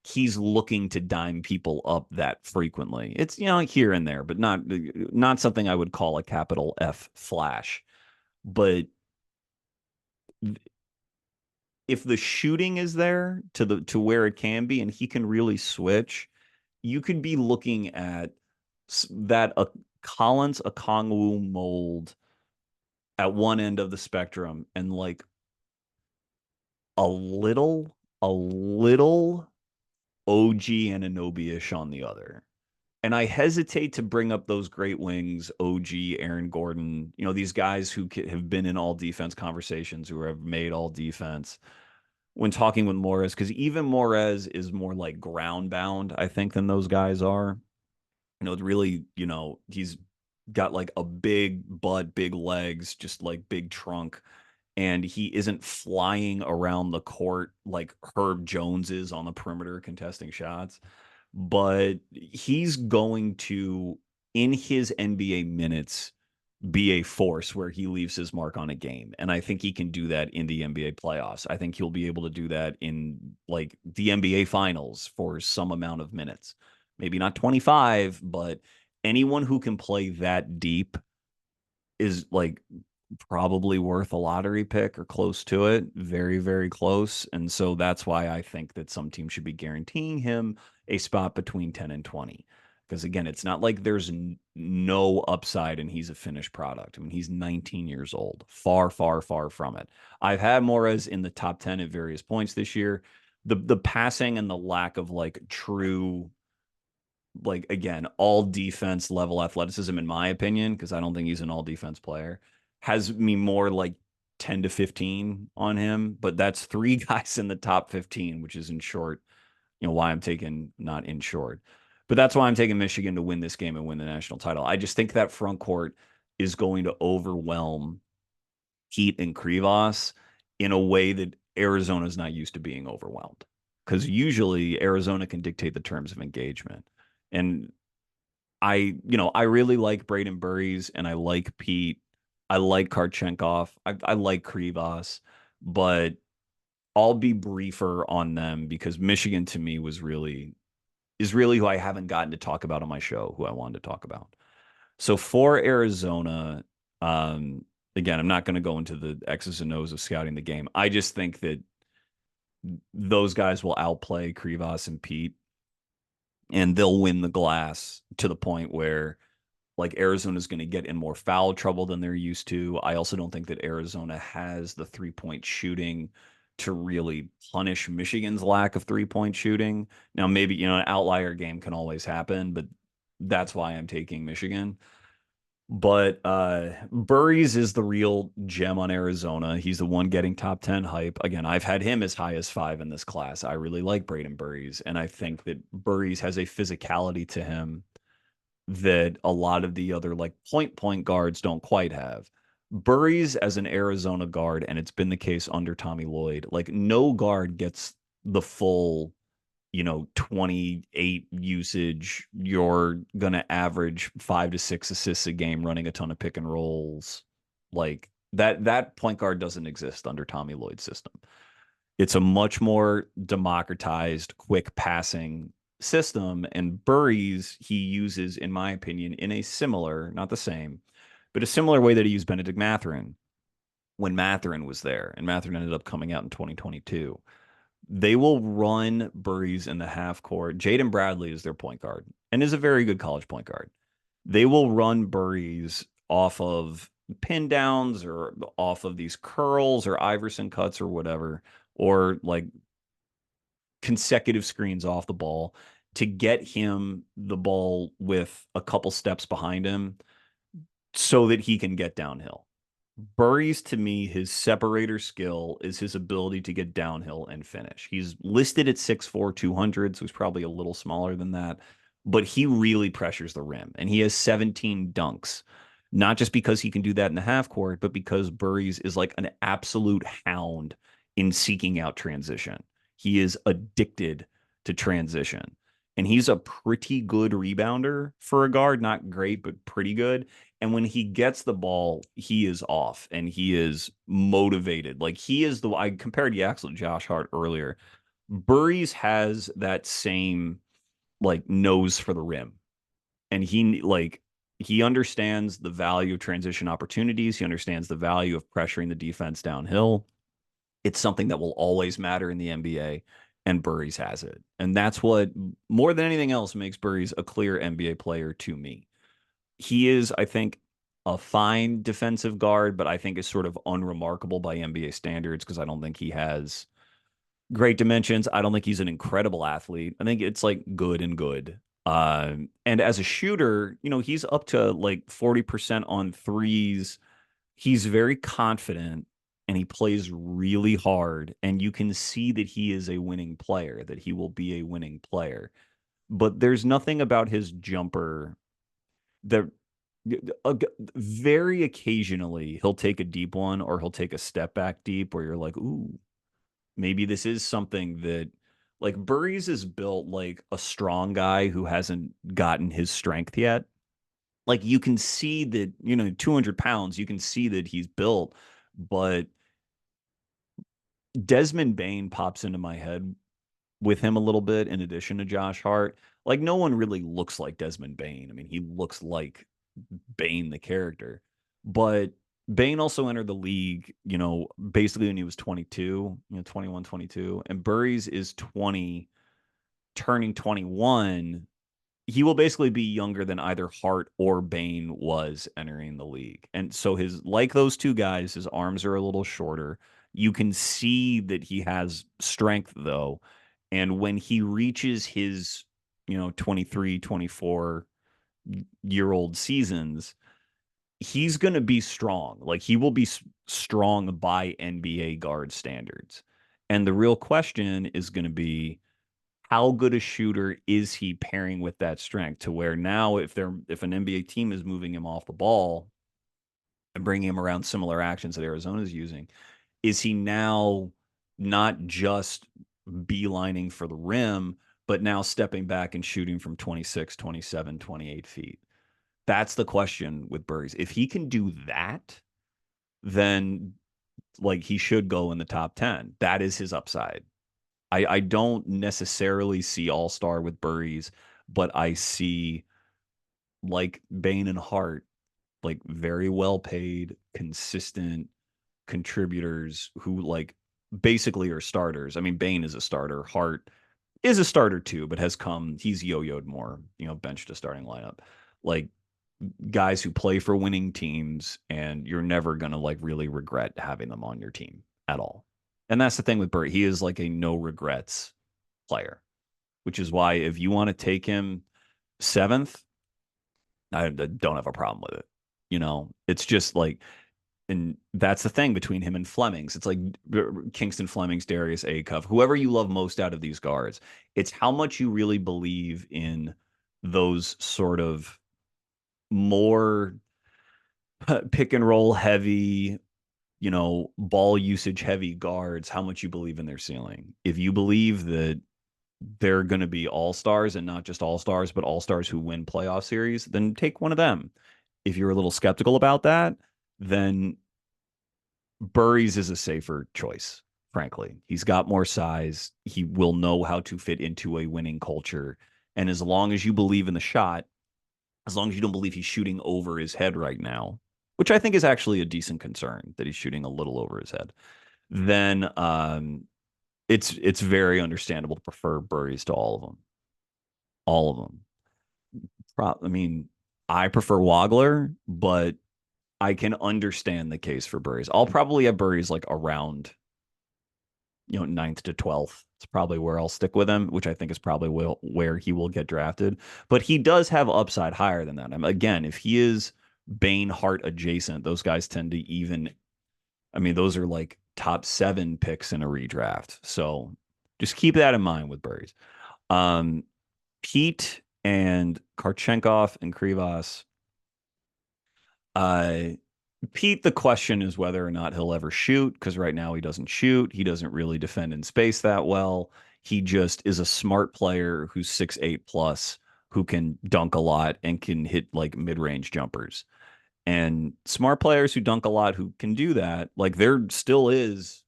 he's looking to dime people up that frequently. It's, here and there, but not something I would call a capital F flash. But if the shooting is there to where it can be and he can really switch, you could be looking at that a Collins Okongwu mold at one end of the spectrum and like a little OG and Anunoby-ish on the other. And I hesitate to bring up those great wings, OG, Aaron Gordon, these guys who have been in all defense conversations, who have made all defense when talking with Morez, because even Morez is more like ground bound, I think, than those guys are. It's really, he's got like a big butt, big legs, just like big trunk. And he isn't flying around the court like Herb Jones is on the perimeter contesting shots. But he's going to, in his NBA minutes, be a force where he leaves his mark on a game. And I think he can do that in the NBA playoffs. I think he'll be able to do that in like the NBA finals for some amount of minutes. Maybe not 25, but anyone who can play that deep is like probably worth a lottery pick or close to it. Very, very close. And so that's why I think that some teams should be guaranteeing him a spot between 10 and 20. Because again, it's not like there's no upside and he's a finished product. I mean, he's 19 years old. Far, far, far from it. I've had Morez in the top 10 at various points this year. The passing and the lack of like true, like, again, all defense level athleticism, in my opinion, because I don't think he's an all defense player, has me more like 10 to 15 on him. But that's three guys in the top 15, which is in short, why I'm taking not in short. But that's why I'm taking Michigan to win this game and win the national title. I just think that front court is going to overwhelm Peat and Krivas in a way that Arizona's not used to being overwhelmed. Because usually Arizona can dictate the terms of engagement. And I really like Brayden Burries and I like Peat. I like Kharchenkov. I like Krivas, but I'll be briefer on them because Michigan to me is really who I haven't gotten to talk about on my show, who I wanted to talk about. So for Arizona, again, I'm not going to go into the X's and O's of scouting the game. I just think that those guys will outplay Krivas and Peat, and they'll win the glass to the point where like Arizona's going to get in more foul trouble than they're used to. I also don't think that Arizona has the 3-point shooting to really punish Michigan's lack of 3-point shooting. Now, maybe, an outlier game can always happen, but that's why I'm taking Michigan. But Burries is the real gem on Arizona. He's the one getting top 10 hype. Again, I've had him as high as 5 in this class. I really like Brayden Burries, and I think that Burries has a physicality to him that a lot of the other like point guards don't quite have. Burries as an Arizona guard, and it's been the case under Tommy Lloyd, like no guard gets the full, 28 usage. You're going to average 5 to 6 assists a game running a ton of pick and rolls. Like that point guard doesn't exist under Tommy Lloyd's system. It's a much more democratized, quick passing system. And Burries, he uses, in my opinion, in a similar, not the same, but a similar way that he used Benedict Mathurin when Mathurin was there. And Mathurin ended up coming out in 2022. They will run Burries in the half court. Jaden Bradley is their point guard and is a very good college point guard. They will run Burries off of pin downs or off of these curls or Iverson cuts or whatever, or like consecutive screens off the ball to get him the ball with a couple steps behind him so that he can get downhill. Burries, to me, his separator skill is his ability to get downhill and finish. He's listed at 6'4", 200, so he's probably a little smaller than that, but he really pressures the rim, and he has 17 dunks. Not just because he can do that in the half court, but because Burries is like an absolute hound in seeking out transition. He is addicted to transition. And he's a pretty good rebounder for a guard, not great, but pretty good. And when he gets the ball, he is off and he is motivated. Like I compared Yaxel to Josh Hart earlier. Burries has that same like nose for the rim. And he understands the value of transition opportunities. He understands the value of pressuring the defense downhill. It's something that will always matter in the NBA, and Burries has it. And that's what, more than anything else, makes Burries a clear NBA player to me. He is, I think, a fine defensive guard, but I think is sort of unremarkable by NBA standards because I don't think he has great dimensions. I don't think he's an incredible athlete. I think it's like good and good. And as a shooter, he's up to like 40% on threes. He's very confident and he plays really hard. And you can see that he is a winning player, that he will be a winning player. But there's nothing about his jumper that very occasionally he'll take a deep one or he'll take a step back deep where you're like, ooh, maybe this is something that like Burries is built like a strong guy who hasn't gotten his strength yet. Like you can see that, 200 pounds, you can see that he's built, but Desmond Bane pops into my head with him a little bit in addition to Josh Hart. Like no one really looks like Desmond Bane. I mean, he looks like Bane, the character, but Bane also entered the league, basically when he was 22, 21, 22, and Burries is 20, turning 21. He will basically be younger than either Hart or Bane was entering the league. And so like those two guys, his arms are a little shorter. You can see that he has strength though. And when he reaches his, 23, 24-year-old seasons, he's going to be strong. Like he will be strong by NBA guard standards. And the real question is going to be how good a shooter is he pairing with that strength to where now if an NBA team is moving him off the ball and bringing him around similar actions that Arizona is using, is he now not just beelining for the rim, but now stepping back and shooting from 26, 27, 28 feet? That's the question with Burries. If he can do that, then like he should go in the top 10. That is his upside. I don't necessarily see all-star with Burries, but I see like Bane and Hart, like very well paid, consistent contributors who like basically are starters. I mean, Bane is a starter. Hart is a starter too, but he's yo-yoed more, bench to starting lineup. Like guys who play for winning teams, and you're never going to like really regret having them on your team at all. And that's the thing with Burt. He is like a no regrets player, which is why if you want to take him 7th, I don't have a problem with it. It's just like, and that's the thing between him and Flemings. It's like Kingston Flemings, Darius Akov, whoever you love most out of these guards. It's how much you really believe in those sort of more pick and roll heavy, ball usage heavy guards, how much you believe in their ceiling. If you believe that they're going to be all-stars, and not just all-stars, but all-stars who win playoff series, then take one of them. If you're a little skeptical about that, then Burries is a safer choice, frankly. He's got more size. He will know how to fit into a winning culture. And as long as you believe in the shot, as long as you don't believe he's shooting over his head right now, which I think is actually a decent concern that he's shooting a little over his head, then it's very understandable to prefer Burries to all of them. All of them. I mean, I prefer Wagler, but I can understand the case for Burries. I'll probably have Burries like around, ninth to 12th. It's probably where I'll stick with him, which I think is probably where he will get drafted. But he does have upside higher than that. I mean, again, if he is Bane Hart adjacent, those guys tend to even, I mean, those are like top 7 picks in a redraft. So just keep that in mind with Burries. Um, Peat and Kharchenkov and Krivas. Uh, Peat, the question is whether or not he'll ever shoot, because right now he doesn't shoot. He doesn't really defend in space that well. He just is a smart player who's 6'8 plus, who can dunk a lot and can hit like mid-range jumpers. And smart players who dunk a lot who can do that, like there still is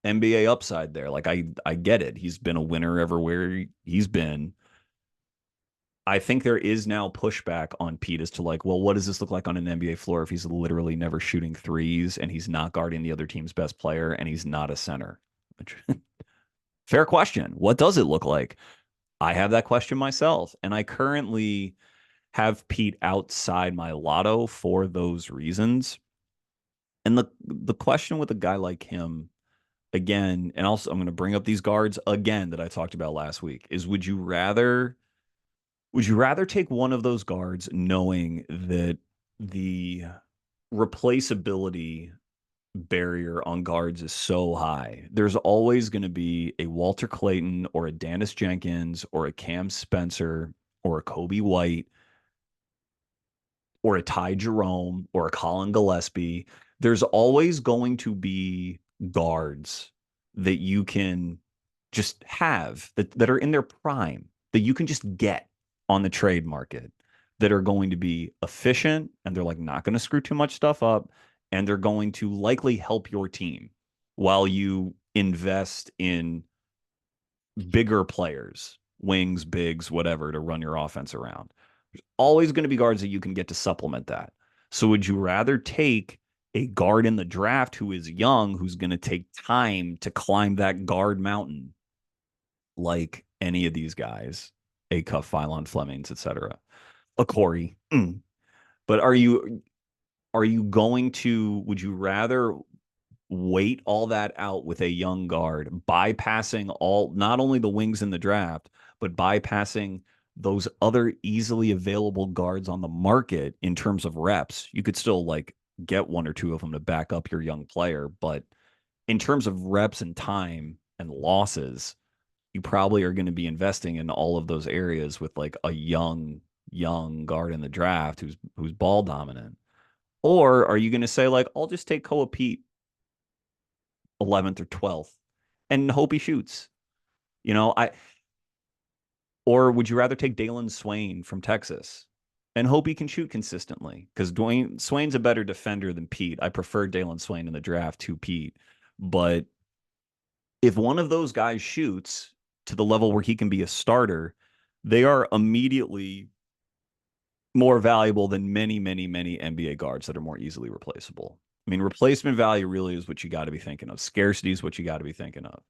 NBA upside there. Like I get it. He's been a winner everywhere he's been. I think there is now pushback on Pete as to like, well, what does this look like on an NBA floor if he's literally never shooting threes and he's not guarding the other team's best player and he's not a center? Fair question. What does it look like? I have that question myself, and I currently have Pete outside my lotto for those reasons. And the question with a guy like him, again, and also I'm going to bring up these guards again that I talked about last week, is would you rather take one of those guards knowing that the replaceability barrier on guards is so high? There's always going to be a Walter Clayton or a Dennis Jenkins or a Cam Spencer or a Kobe White or a Ty Jerome or a Colin Gillespie. There's always going to be guards that you can just have that are in their prime that you can just get on the trade market, that are going to be efficient, and they're like not going to screw too much stuff up, and they're going to likely help your team while you invest in bigger players, wings, bigs, whatever, to run your offense around. There's always going to be guards that you can get to supplement that. So would you rather take a guard in the draft who is young, who's going to take time to climb that guard mountain, like any of these guys, A Cuff, Phylon, Flemings, etc., a Corey? But are you going to, would you rather wait all that out with a young guard, bypassing all, not only the wings in the draft, but bypassing those other easily available guards on the market in terms of reps? You could still like get one or two of them to back up your young player, but in terms of reps and time and losses, you probably are going to be investing in all of those areas with like a young guard in the draft who's ball dominant. Or are you going to say like, I'll just take Koa Pete 11th or 12th and hope he shoots? I Or would you rather take Dalen Swain from Texas and hope he can shoot consistently? Because Dwayne Swain's a better defender than Pete. I prefer Dalen Swain in the draft to Pete. But if one of those guys shoots to the level where he can be a starter, they are immediately more valuable than many, many, many NBA guards that are more easily replaceable. I mean, replacement value really is what you got to be thinking of. Scarcity is what you got to be thinking of.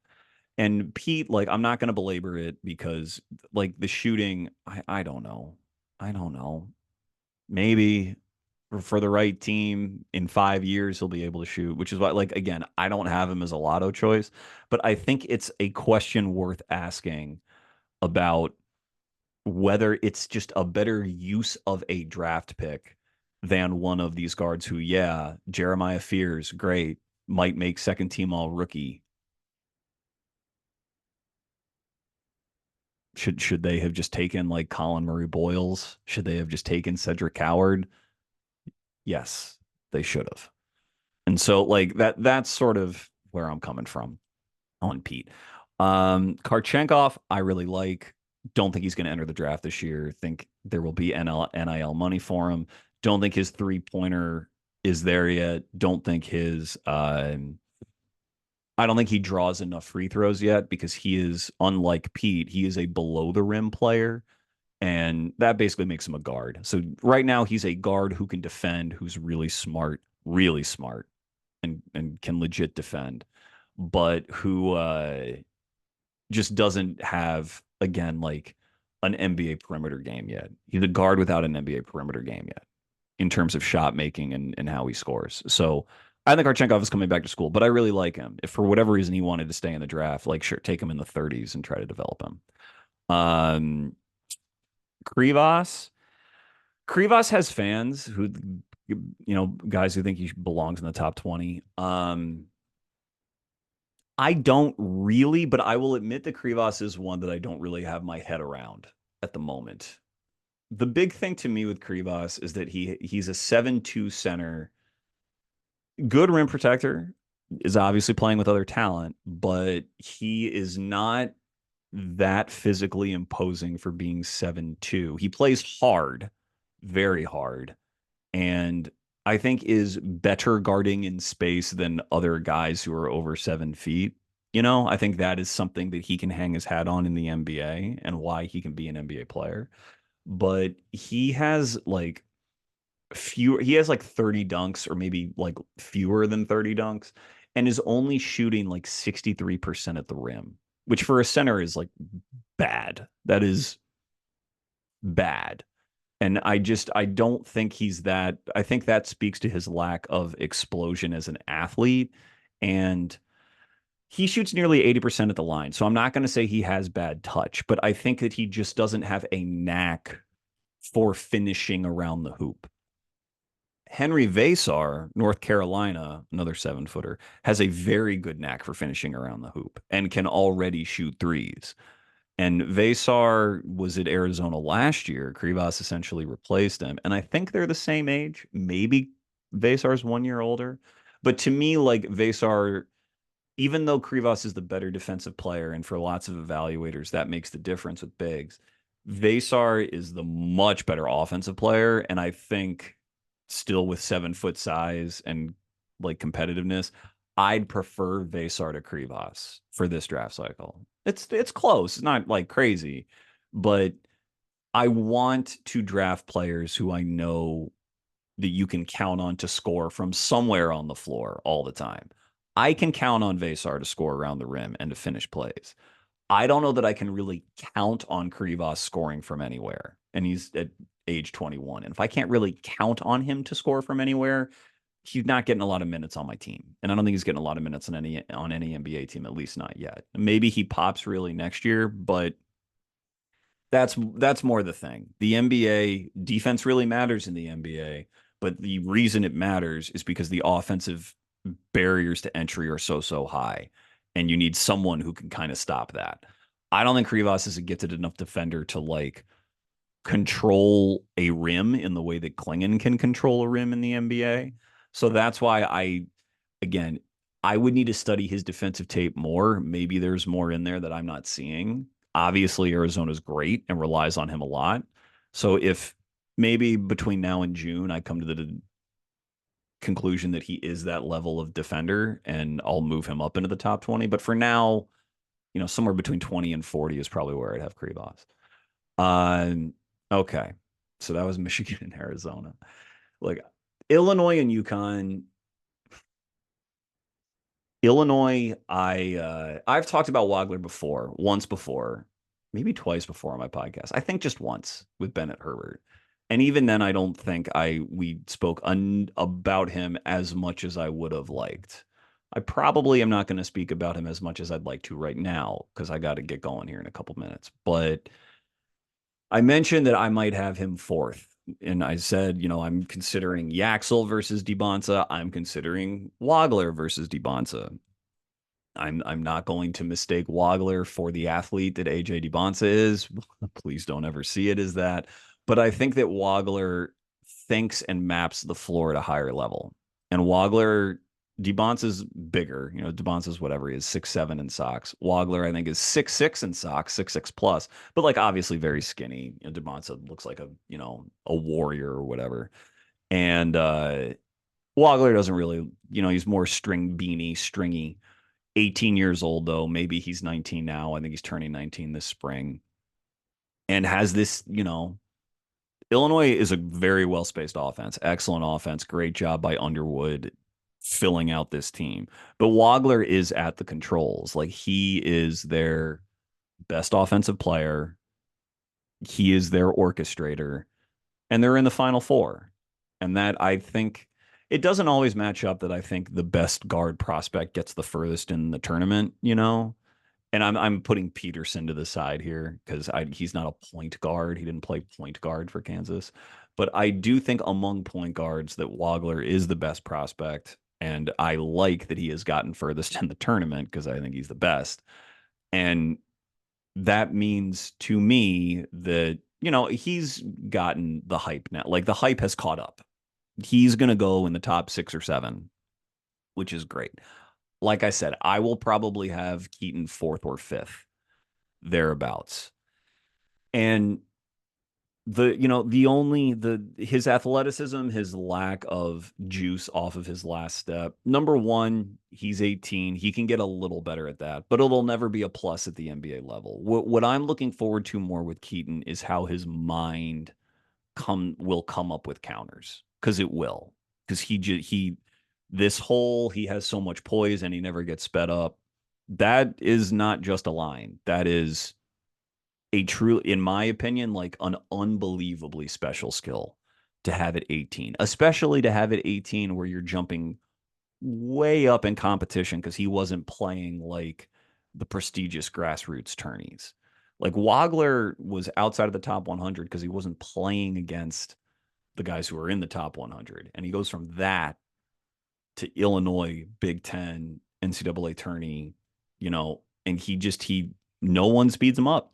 And Pete, like, I'm not going to belabor it because, like, the shooting, I don't know. I don't know. Maybe for the right team in 5 years, he'll be able to shoot, which is why, like, again, I don't have him as a lotto choice, but I think it's a question worth asking about whether it's just a better use of a draft pick than one of these guards who, yeah, Jeremiah Fears, great, might make second team all rookie. Should they have just taken like Colin Murray Boyles? Should they have just taken Cedric Howard? Yes, they should have. And so like that's sort of where I'm coming from on Pete. Kharchenkov, I really like. Don't think he's going to enter the draft this year. Think there will be NIL money for him. Don't think his 3-pointer is there yet. Don't think his I don't think he draws enough free throws yet because he is unlike Peat. He is a below the rim player, and that basically makes him a guard. So right now he's a guard who can defend, who's really smart, and can legit defend, but who just doesn't have, again, like an NBA perimeter game yet. He's a guard without an NBA perimeter game yet in terms of shot making and how he scores. So I think Kharchenkov is coming back to school, but I really like him. If for whatever reason he wanted to stay in the draft, like sure, take him in the 30s and try to develop him. Um, Krivas. Krivas has fans who, guys who think he belongs in the top 20. I don't really, but I will admit that Krivas is one that I don't really have my head around at the moment. The big thing to me with Krivas is that he's a 7-2 center, good rim protector, is obviously playing with other talent, but he is not that physically imposing for being 7'2". He plays hard, very hard, and I think is better guarding in space than other guys who are over 7 feet. I think that is something that he can hang his hat on in the NBA and why he can be an NBA player. But he has like he has like 30 dunks or maybe like fewer than 30 dunks and is only shooting like 63% at the rim, which for a center is like bad. That is bad. And I don't think he's that. I think that speaks to his lack of explosion as an athlete. And he shoots nearly 80% at the line. So I'm not going to say he has bad touch, but I think that he just doesn't have a knack for finishing around the hoop. Henry Vasar, North Carolina, another 7-footer, has a very good knack for finishing around the hoop and can already shoot threes. And Vasar was at Arizona last year. Krivas essentially replaced him. And I think they're the same age. Maybe Vasar's 1 year older. But to me, like Vasar, even though Krivas is the better defensive player, and for lots of evaluators, that makes the difference with bigs, Vasar is the much better offensive player. And I think still with 7-foot size and like competitiveness, I'd prefer Vasar to Krivas for this draft cycle. It's close. It's not like crazy, but I want to draft players who I know that you can count on to score from somewhere on the floor all the time. I can count on Vasar to score around the rim and to finish plays. I don't know that I can really count on Krivas scoring from anywhere. And he's at age 21. And if I can't really count on him to score from anywhere, he's not getting a lot of minutes on my team. And I don't think he's getting a lot of minutes on any NBA team, at least not yet. Maybe he pops really next year, but that's more the thing. The NBA defense really matters in the NBA, but the reason it matters is because the offensive barriers to entry are so high, and you need someone who can kind of stop that. I don't think Krivas is a gifted enough defender to like control a rim in the way that Klingon can control a rim in the NBA. So that's why again, I would need to study his defensive tape more. Maybe there's more in there that I'm not seeing. Obviously, Arizona's great and relies on him a lot. So if maybe between now and June, I come to the conclusion that he is that level of defender and I'll move him up into the top 20. But for now, somewhere between 20 and 40 is probably where I'd have Krivas. Okay. So that was Michigan and Arizona. Like Illinois and UConn. Illinois, I've talked about Wagler once before, maybe twice before on my podcast. I think just once with Bennett Herbert. And even then, I don't think we spoke about him as much as I would have liked. I probably am not going to speak about him as much as I'd like to right now because I got to get going here in a couple minutes. But I mentioned that I might have him fourth. And I said, I'm considering Yaxel versus DiBonsa. I'm considering Wagler versus DiBonsa. I'm not going to mistake Wagler for the athlete that AJ DiBonsa is. Please don't ever see it as that. But I think that Wagler thinks and maps the floor at a higher level. And Wagler DeBonce's bigger. DeBonce's whatever he is, 6'7" in socks. Wagler, I think, is 6'6" in socks, 6'6" plus, but like obviously very skinny. DeBonce looks like a warrior or whatever. And Wagler doesn't really, he's more string beanie, stringy. 18 years old though. Maybe he's 19 now. I think he's turning 19 this spring. And has this, Illinois is a very well spaced offense, excellent offense, great job by Underwood filling out this team. But Wagler is at the controls. Like he is their best offensive player. He is their orchestrator, and they're in the Final Four. And that I think it doesn't always match up that I think the best guard prospect gets the furthest in the tournament. And I'm putting Peterson to the side here because he's not a point guard. He didn't play point guard for Kansas. But I do think among point guards that Wagler is the best prospect. And I like that he has gotten furthest in the tournament because I think he's the best. And that means to me that, he's gotten the hype now. Like the hype has caught up. He's going to go in the top 6 or 7, which is great. Like I said, I will probably have Keaton fourth or fifth, thereabouts. And his athleticism, his lack of juice off of his last step. Number one, he's 18. He can get a little better at that, but it'll never be a plus at the NBA level. What I'm looking forward to more with Keaton is how his mind will come up with counters, because it will. Because he has so much poise and he never gets sped up. That is not just a line. That is a true, in my opinion, like an unbelievably special skill to have at 18, especially to have at 18 where you're jumping way up in competition because he wasn't playing like the prestigious grassroots tourneys. Like Wagler was outside of the top 100 because he wasn't playing against the guys who are in the top 100. And he goes from that to Illinois, Big Ten, NCAA tourney, and no one speeds him up.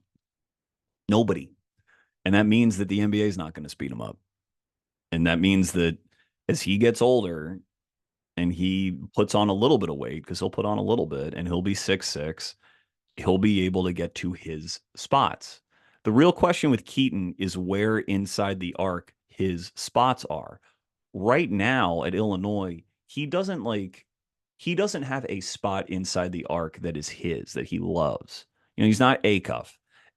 Nobody. And that means that the NBA is not going to speed him up. And that means that as he gets older and he puts on a little bit of weight, because he'll put on a little bit and he'll be 6'6", he'll be able to get to his spots. The real question with Keaton is where inside the arc his spots are. Right now at Illinois, he doesn't have a spot inside the arc that is his, that he loves. He's not Acuff.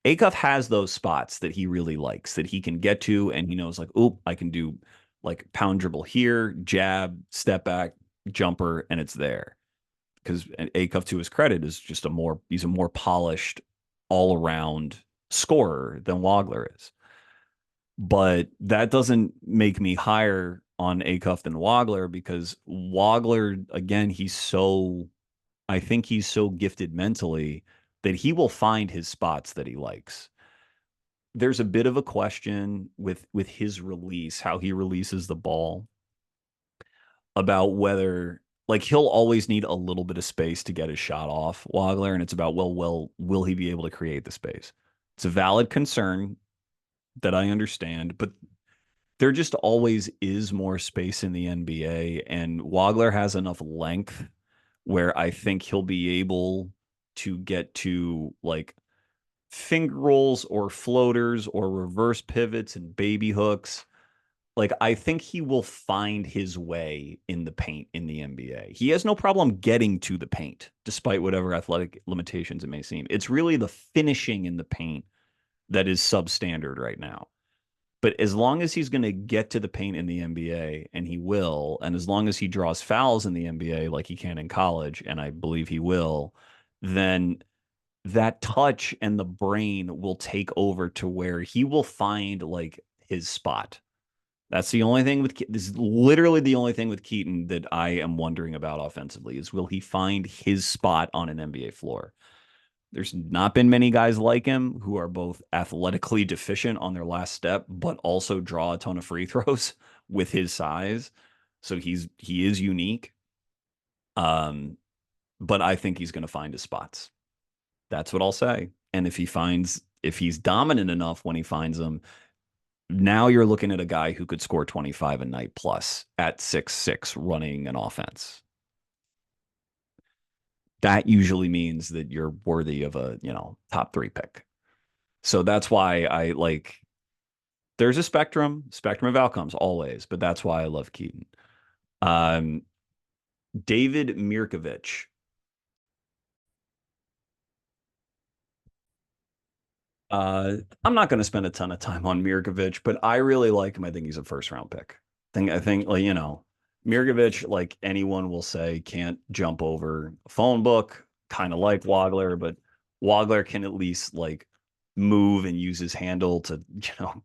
Acuff has those spots that he really likes, that he can get to, and he knows like, oh, I can do like pound dribble here, jab, step back, jumper, and it's there. Because Acuff, to his credit, is just he's a more polished, all around scorer than Wagler is. But that doesn't make me higher on Acuff than Wagler, because Wagler, again, I think he's so gifted mentally that he will find his spots that he likes. There's a bit of a question with his release, how he releases the ball, about whether, like, he'll always need a little bit of space to get his shot off, Wagler, and it's about, will he be able to create the space? It's a valid concern that I understand, but there just always is more space in the NBA, and Wagler has enough length where I think he'll be able to get to like finger rolls or floaters or reverse pivots and baby hooks. Like, I think he will find his way in the paint in the NBA. He has no problem getting to the paint, despite whatever athletic limitations it may seem. It's really the finishing in the paint that is substandard right now. But as long as he's going to get to the paint in the NBA, and he will, and as long as he draws fouls in the NBA like he can in college, and I believe he will, then that touch and the brain will take over to where he will find like his spot. That's the only thing this is literally the only thing with Keaton that I am wondering about offensively, is will he find his spot on an NBA floor? There's not been many guys like him who are both athletically deficient on their last step, but also draw a ton of free throws with his size. So he is unique. But I think he's going to find his spots. That's what I'll say. And if he's dominant enough when he finds them, now you're looking at a guy who could score 25 a night plus at 6'6", running an offense. that usually means that you're worthy of a, top three pick. So that's why I like there's a spectrum of outcomes always, but that's why I love Keaton. Um, David Mirkovic. Uh, I'm not going to spend a ton of time on Mirkovic, but I really like him. I think he's a first round pick. I think like, Mirkovic, like anyone will say, can't jump over a phone book, kind of like Wagler, but Wagler can at least like move and use his handle to,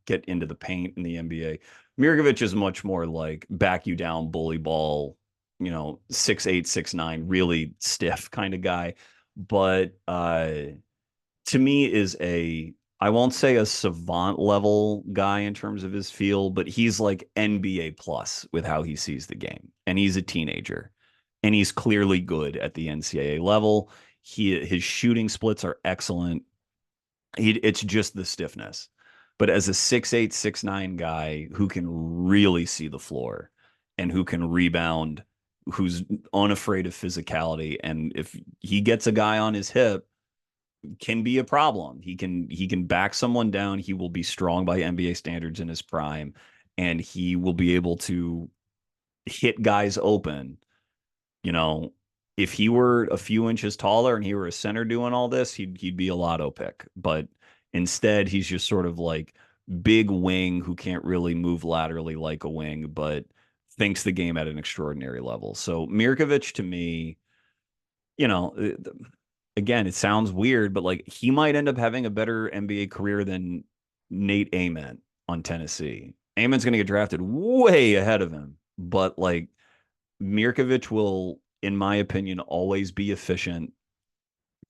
get into the paint in the NBA. Mirkovic is much more like back you down, bully ball, 6'8", 6'9", really stiff kind of guy. But to me is I won't say a savant level guy in terms of his feel, but he's like NBA plus with how he sees the game. And he's a teenager. And he's clearly good at the NCAA level. His shooting splits are excellent. It's just the stiffness. But as a 6'8", 6'9" guy who can really see the floor and who can rebound, who's unafraid of physicality, and if he gets a guy on his hip, can be a problem. He can back someone down. He will be strong by NBA standards in his prime, and he will be able to hit guys open. You know, if he were a few inches taller and he were a center doing all this, he'd be a lotto pick. But instead, he's just sort of like big wing who can't really move laterally like a wing, but thinks the game at an extraordinary level. So Mirkovic to me, you know, again, it sounds weird, but like he might end up having a better NBA career than Nate Ament on Tennessee. Ament's going to get drafted way ahead of him, but like Mirkovic will, in my opinion, always be efficient,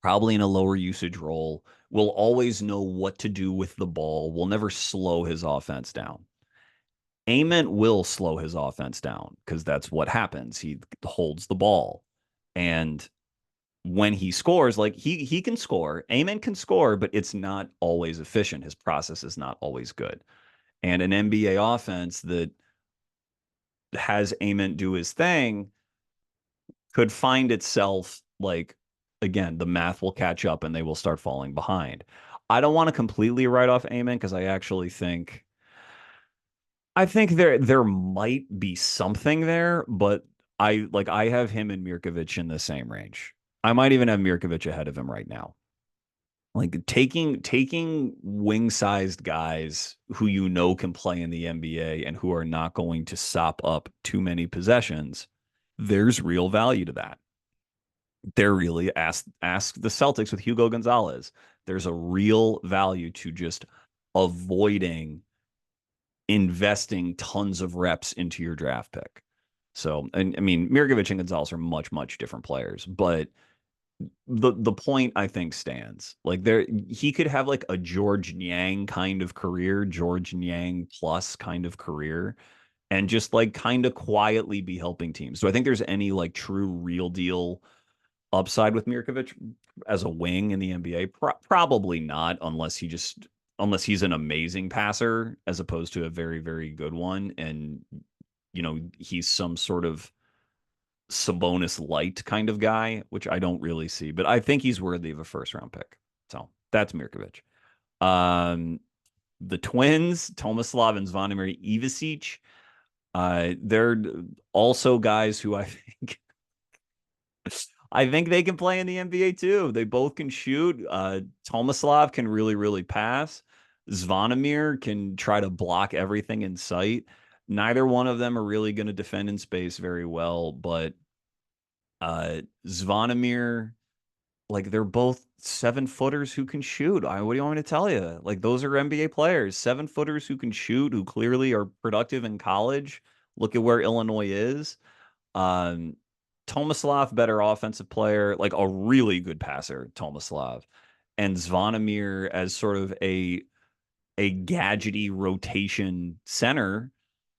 probably in a lower usage role, will always know what to do with the ball, will never slow his offense down. Ament will slow his offense down because that's what happens. He holds the ball. And when he scores, like he can score. Ament can score, but it's not always efficient. His process is not always good. And an NBA offense that has Ament do his thing could find itself like again, the math will catch up and they will start falling behind. I don't want to completely write off Ament because I actually think there might be something there, but I have him and Mirkovic in the same range. I might even have Mirkovic ahead of him right now. Like taking wing-sized guys who can play in the NBA and who are not going to sop up too many possessions, there's real value to that. They're really ask the Celtics with Hugo Gonzalez. There's a real value to just avoiding investing tons of reps into your draft pick. So, and I mean, Mirkovic and Gonzalez are much, much different players, but the point I think stands. Like he could have like a George Niang kind of career, George Niang plus kind of career, and just like kind of quietly be helping teams. So I think there's any like true real deal upside with Mirkovic as a wing in the NBA? Probably not, unless he's an amazing passer as opposed to a very, very good one, and he's some sort of Sabonis light kind of guy, which I don't really see, but I think he's worthy of a first round pick. So that's Mirkovic. Um, the Twins, Tomislav and Zvonimir Ivisic. They're also guys who I think they can play in the NBA too. They both can shoot. Tomislav can really, really pass. Zvonimir can try to block everything in sight. Neither one of them are really going to defend in space very well, but Zvonimir, like they're both 7-footers who can shoot. What do you want me to tell you? Like those are NBA players, 7-footers who can shoot, who clearly are productive in college. Look at where Illinois is. Um, Tomislav, better offensive player, like a really good passer, Tomislav, and Zvonimir as sort of a gadgety rotation center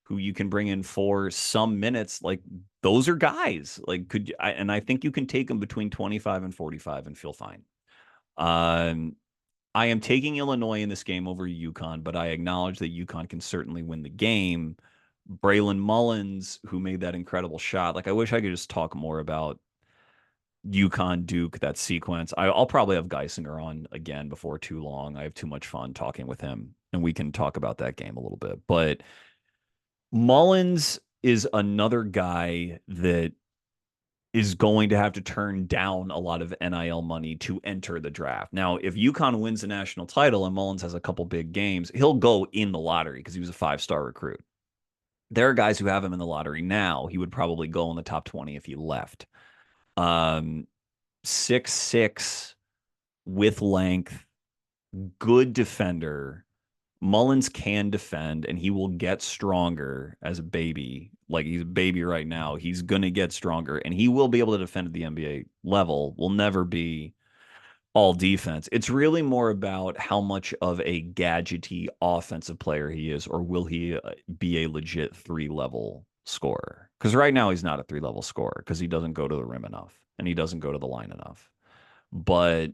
who you can bring in for some minutes. Like those are guys. Like and I think you can take them between 25 and 45 and feel fine. Um, I am taking Illinois in this game over UConn, but I acknowledge that UConn can certainly win the game. Braylon Mullins, who made that incredible shot. Like, I wish I could just talk more about UConn, Duke, that sequence. I'll probably have Geisinger on again before too long. I have too much fun talking with him, and we can talk about that game a little bit. But Mullins is another guy that is going to have to turn down a lot of NIL money to enter the draft. Now, if UConn wins the national title and Mullins has a couple big games, he'll go in the lottery because he was a 5-star recruit. There are guys who have him in the lottery now. He would probably go in the top 20 if he left. 6'6" with length, good defender. Mullins can defend, and he will get stronger as a baby. Like, he's a baby right now. He's going to get stronger, and he will be able to defend at the NBA level. Will never be all defense. It's really more about how much of a gadgety offensive player he is, or will he be a legit 3-level scorer? Because right now he's not a 3-level scorer because he doesn't go to the rim enough and he doesn't go to the line enough. But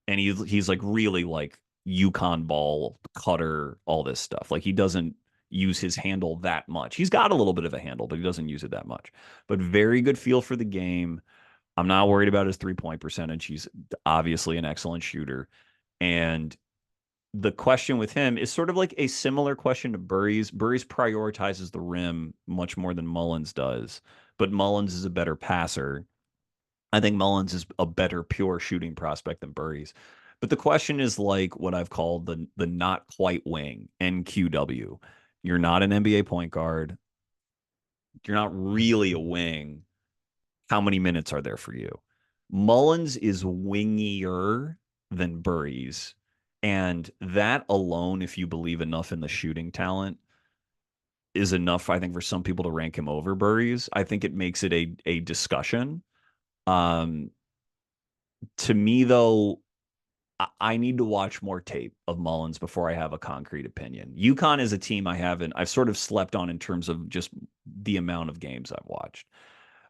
and he's like really like UConn ball cutter, all this stuff. Like, he doesn't use his handle that much. He's got a little bit of a handle, but he doesn't use it that much. But very good feel for the game. I'm not worried about his 3-point percentage. He's obviously an excellent shooter. And the question with him is sort of like a similar question to Burries. Burries prioritizes the rim much more than Mullins does, but Mullins is a better passer. I think Mullins is a better pure shooting prospect than Burries. But the question is like what I've called the not quite wing, NQW. You're not an NBA point guard. You're not really a wing. How many minutes are there for you? Mullins is wingier than Burries. And that alone, if you believe enough in the shooting talent, is enough, I think, for some people to rank him over Burries. I think it makes it a discussion. Um, to me, though, I need to watch more tape of Mullins before I have a concrete opinion. UConn is a team I've sort of slept on in terms of just the amount of games I've watched.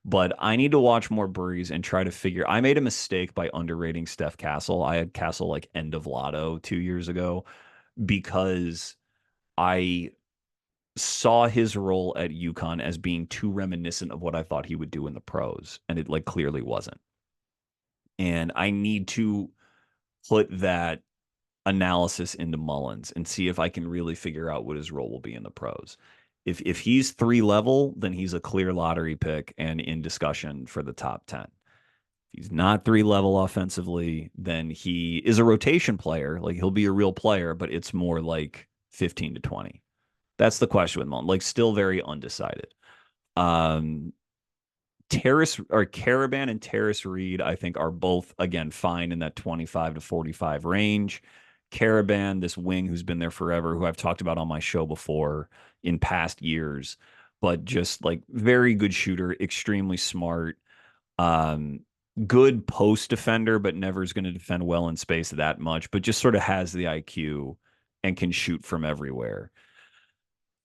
But I need to watch more Burries and try to figure. I made a mistake by underrating Steph Castle. I had Castle like end of lotto 2 years ago because I saw his role at UConn as being too reminiscent of what I thought he would do in the pros, and it like clearly wasn't. And I need to put that analysis into Mullins and see if I can really figure out what his role will be in the pros. If he's 3-level, then he's a clear lottery pick and in discussion for the top 10. If he's not 3-level offensively, then he is a rotation player. Like, he'll be a real player, but it's more like 15 to 20. That's the question with Mullins. Like, still very undecided. Um, Terrace or Karaban and Terrace Reed, I think, are both again fine in that 25 to 45 range. Karaban, this wing who's been there forever, who I've talked about on my show before in past years, but just like very good shooter, extremely smart, um, good post defender, but never is going to defend well in space that much, but just sort of has the IQ and can shoot from everywhere.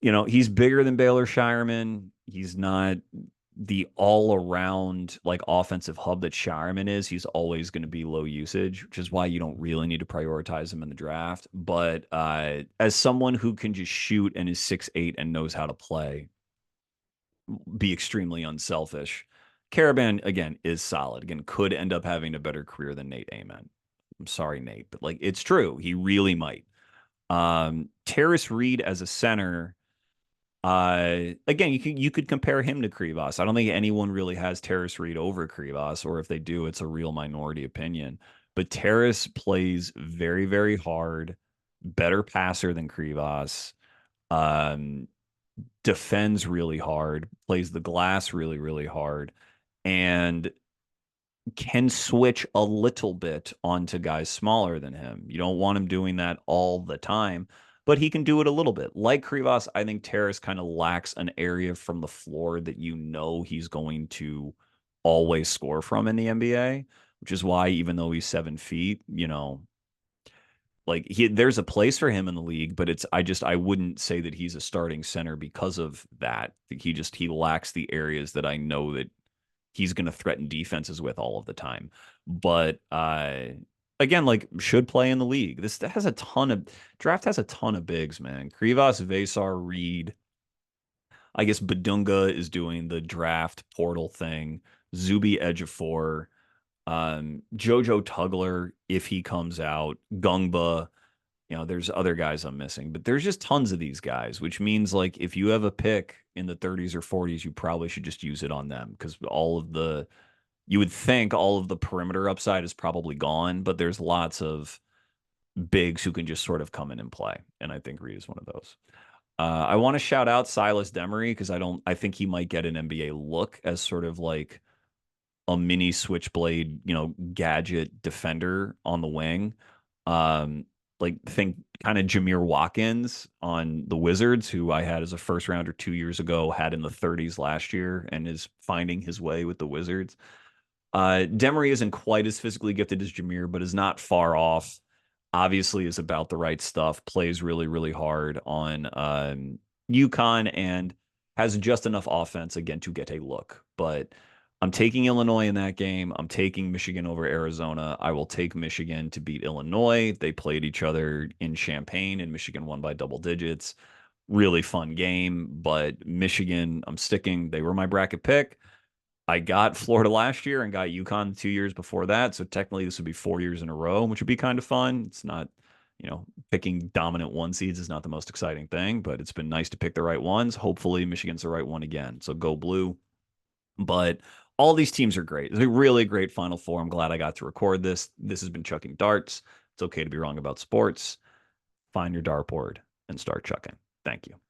He's bigger than Baylor Shireman. He's not the all around like offensive hub that Shireman is. He's always going to be low usage, which is why you don't really need to prioritize him in the draft. But as someone who can just shoot and is 6'8" and knows how to play, be extremely unselfish, Karaban again is solid. Again, could end up having a better career than Nate Amen. I'm sorry, Nate, but like, it's true. He really might. Terrace Reed as a center. Again, you could compare him to Krivas. I don't think anyone really has Terrace Reed over Krivas, or if they do, it's a real minority opinion. But Terrace plays very, very hard, better passer than Krivas, um, defends really hard, plays the glass really, really hard, and can switch a little bit onto guys smaller than him. You don't want him doing that all the time, but he can do it a little bit. Like Krivas, I think Terrace kind of lacks an area from the floor that he's going to always score from in the NBA, which is why even though he's 7 feet, like there's a place for him in the league, but I wouldn't say that he's a starting center because of that. He lacks the areas that I know that he's going to threaten defenses with all of the time. But again, like, should play in the league. This has a ton of draft has a ton of bigs, man. Krivas, Vesar, Reed. I guess Badunga is doing the draft portal thing. Zuby, edge of 4. Jojo Tugler, if he comes out, Gungba, there's other guys I'm missing, but there's just tons of these guys, which means like if you have a pick in the 30s or 40s, you probably should just use it on them because you would think all of the perimeter upside is probably gone, but there's lots of bigs who can just sort of come in and play. And I think Reed is one of those. I want to shout out Silas Demery because I think he might get an NBA look as sort of like a mini switchblade, gadget defender on the wing. Like think kind of Jameer Watkins on the Wizards, who I had as a first rounder 2 years ago, had in the 30s last year, and is finding his way with the Wizards. Demery isn't quite as physically gifted as Jameer, but is not far off. Obviously, is about the right stuff. Plays really, really hard on UConn and has just enough offense again to get a look. But I'm taking Illinois in that game. I'm taking Michigan over Arizona. I will take Michigan to beat Illinois. They played each other in Champaign, and Michigan won by double digits. Really fun game, but Michigan, I'm sticking. They were my bracket pick. I got Florida last year and got UConn 2 years before that. So technically, this would be 4 years in a row, which would be kind of fun. It's not, picking dominant one seeds is not the most exciting thing, but it's been nice to pick the right ones. Hopefully, Michigan's the right one again. So go blue. But all these teams are great. It's a really great Final Four. I'm glad I got to record this. This has been Chucking Darts. It's okay to be wrong about sports. Find your dartboard and start chucking. Thank you.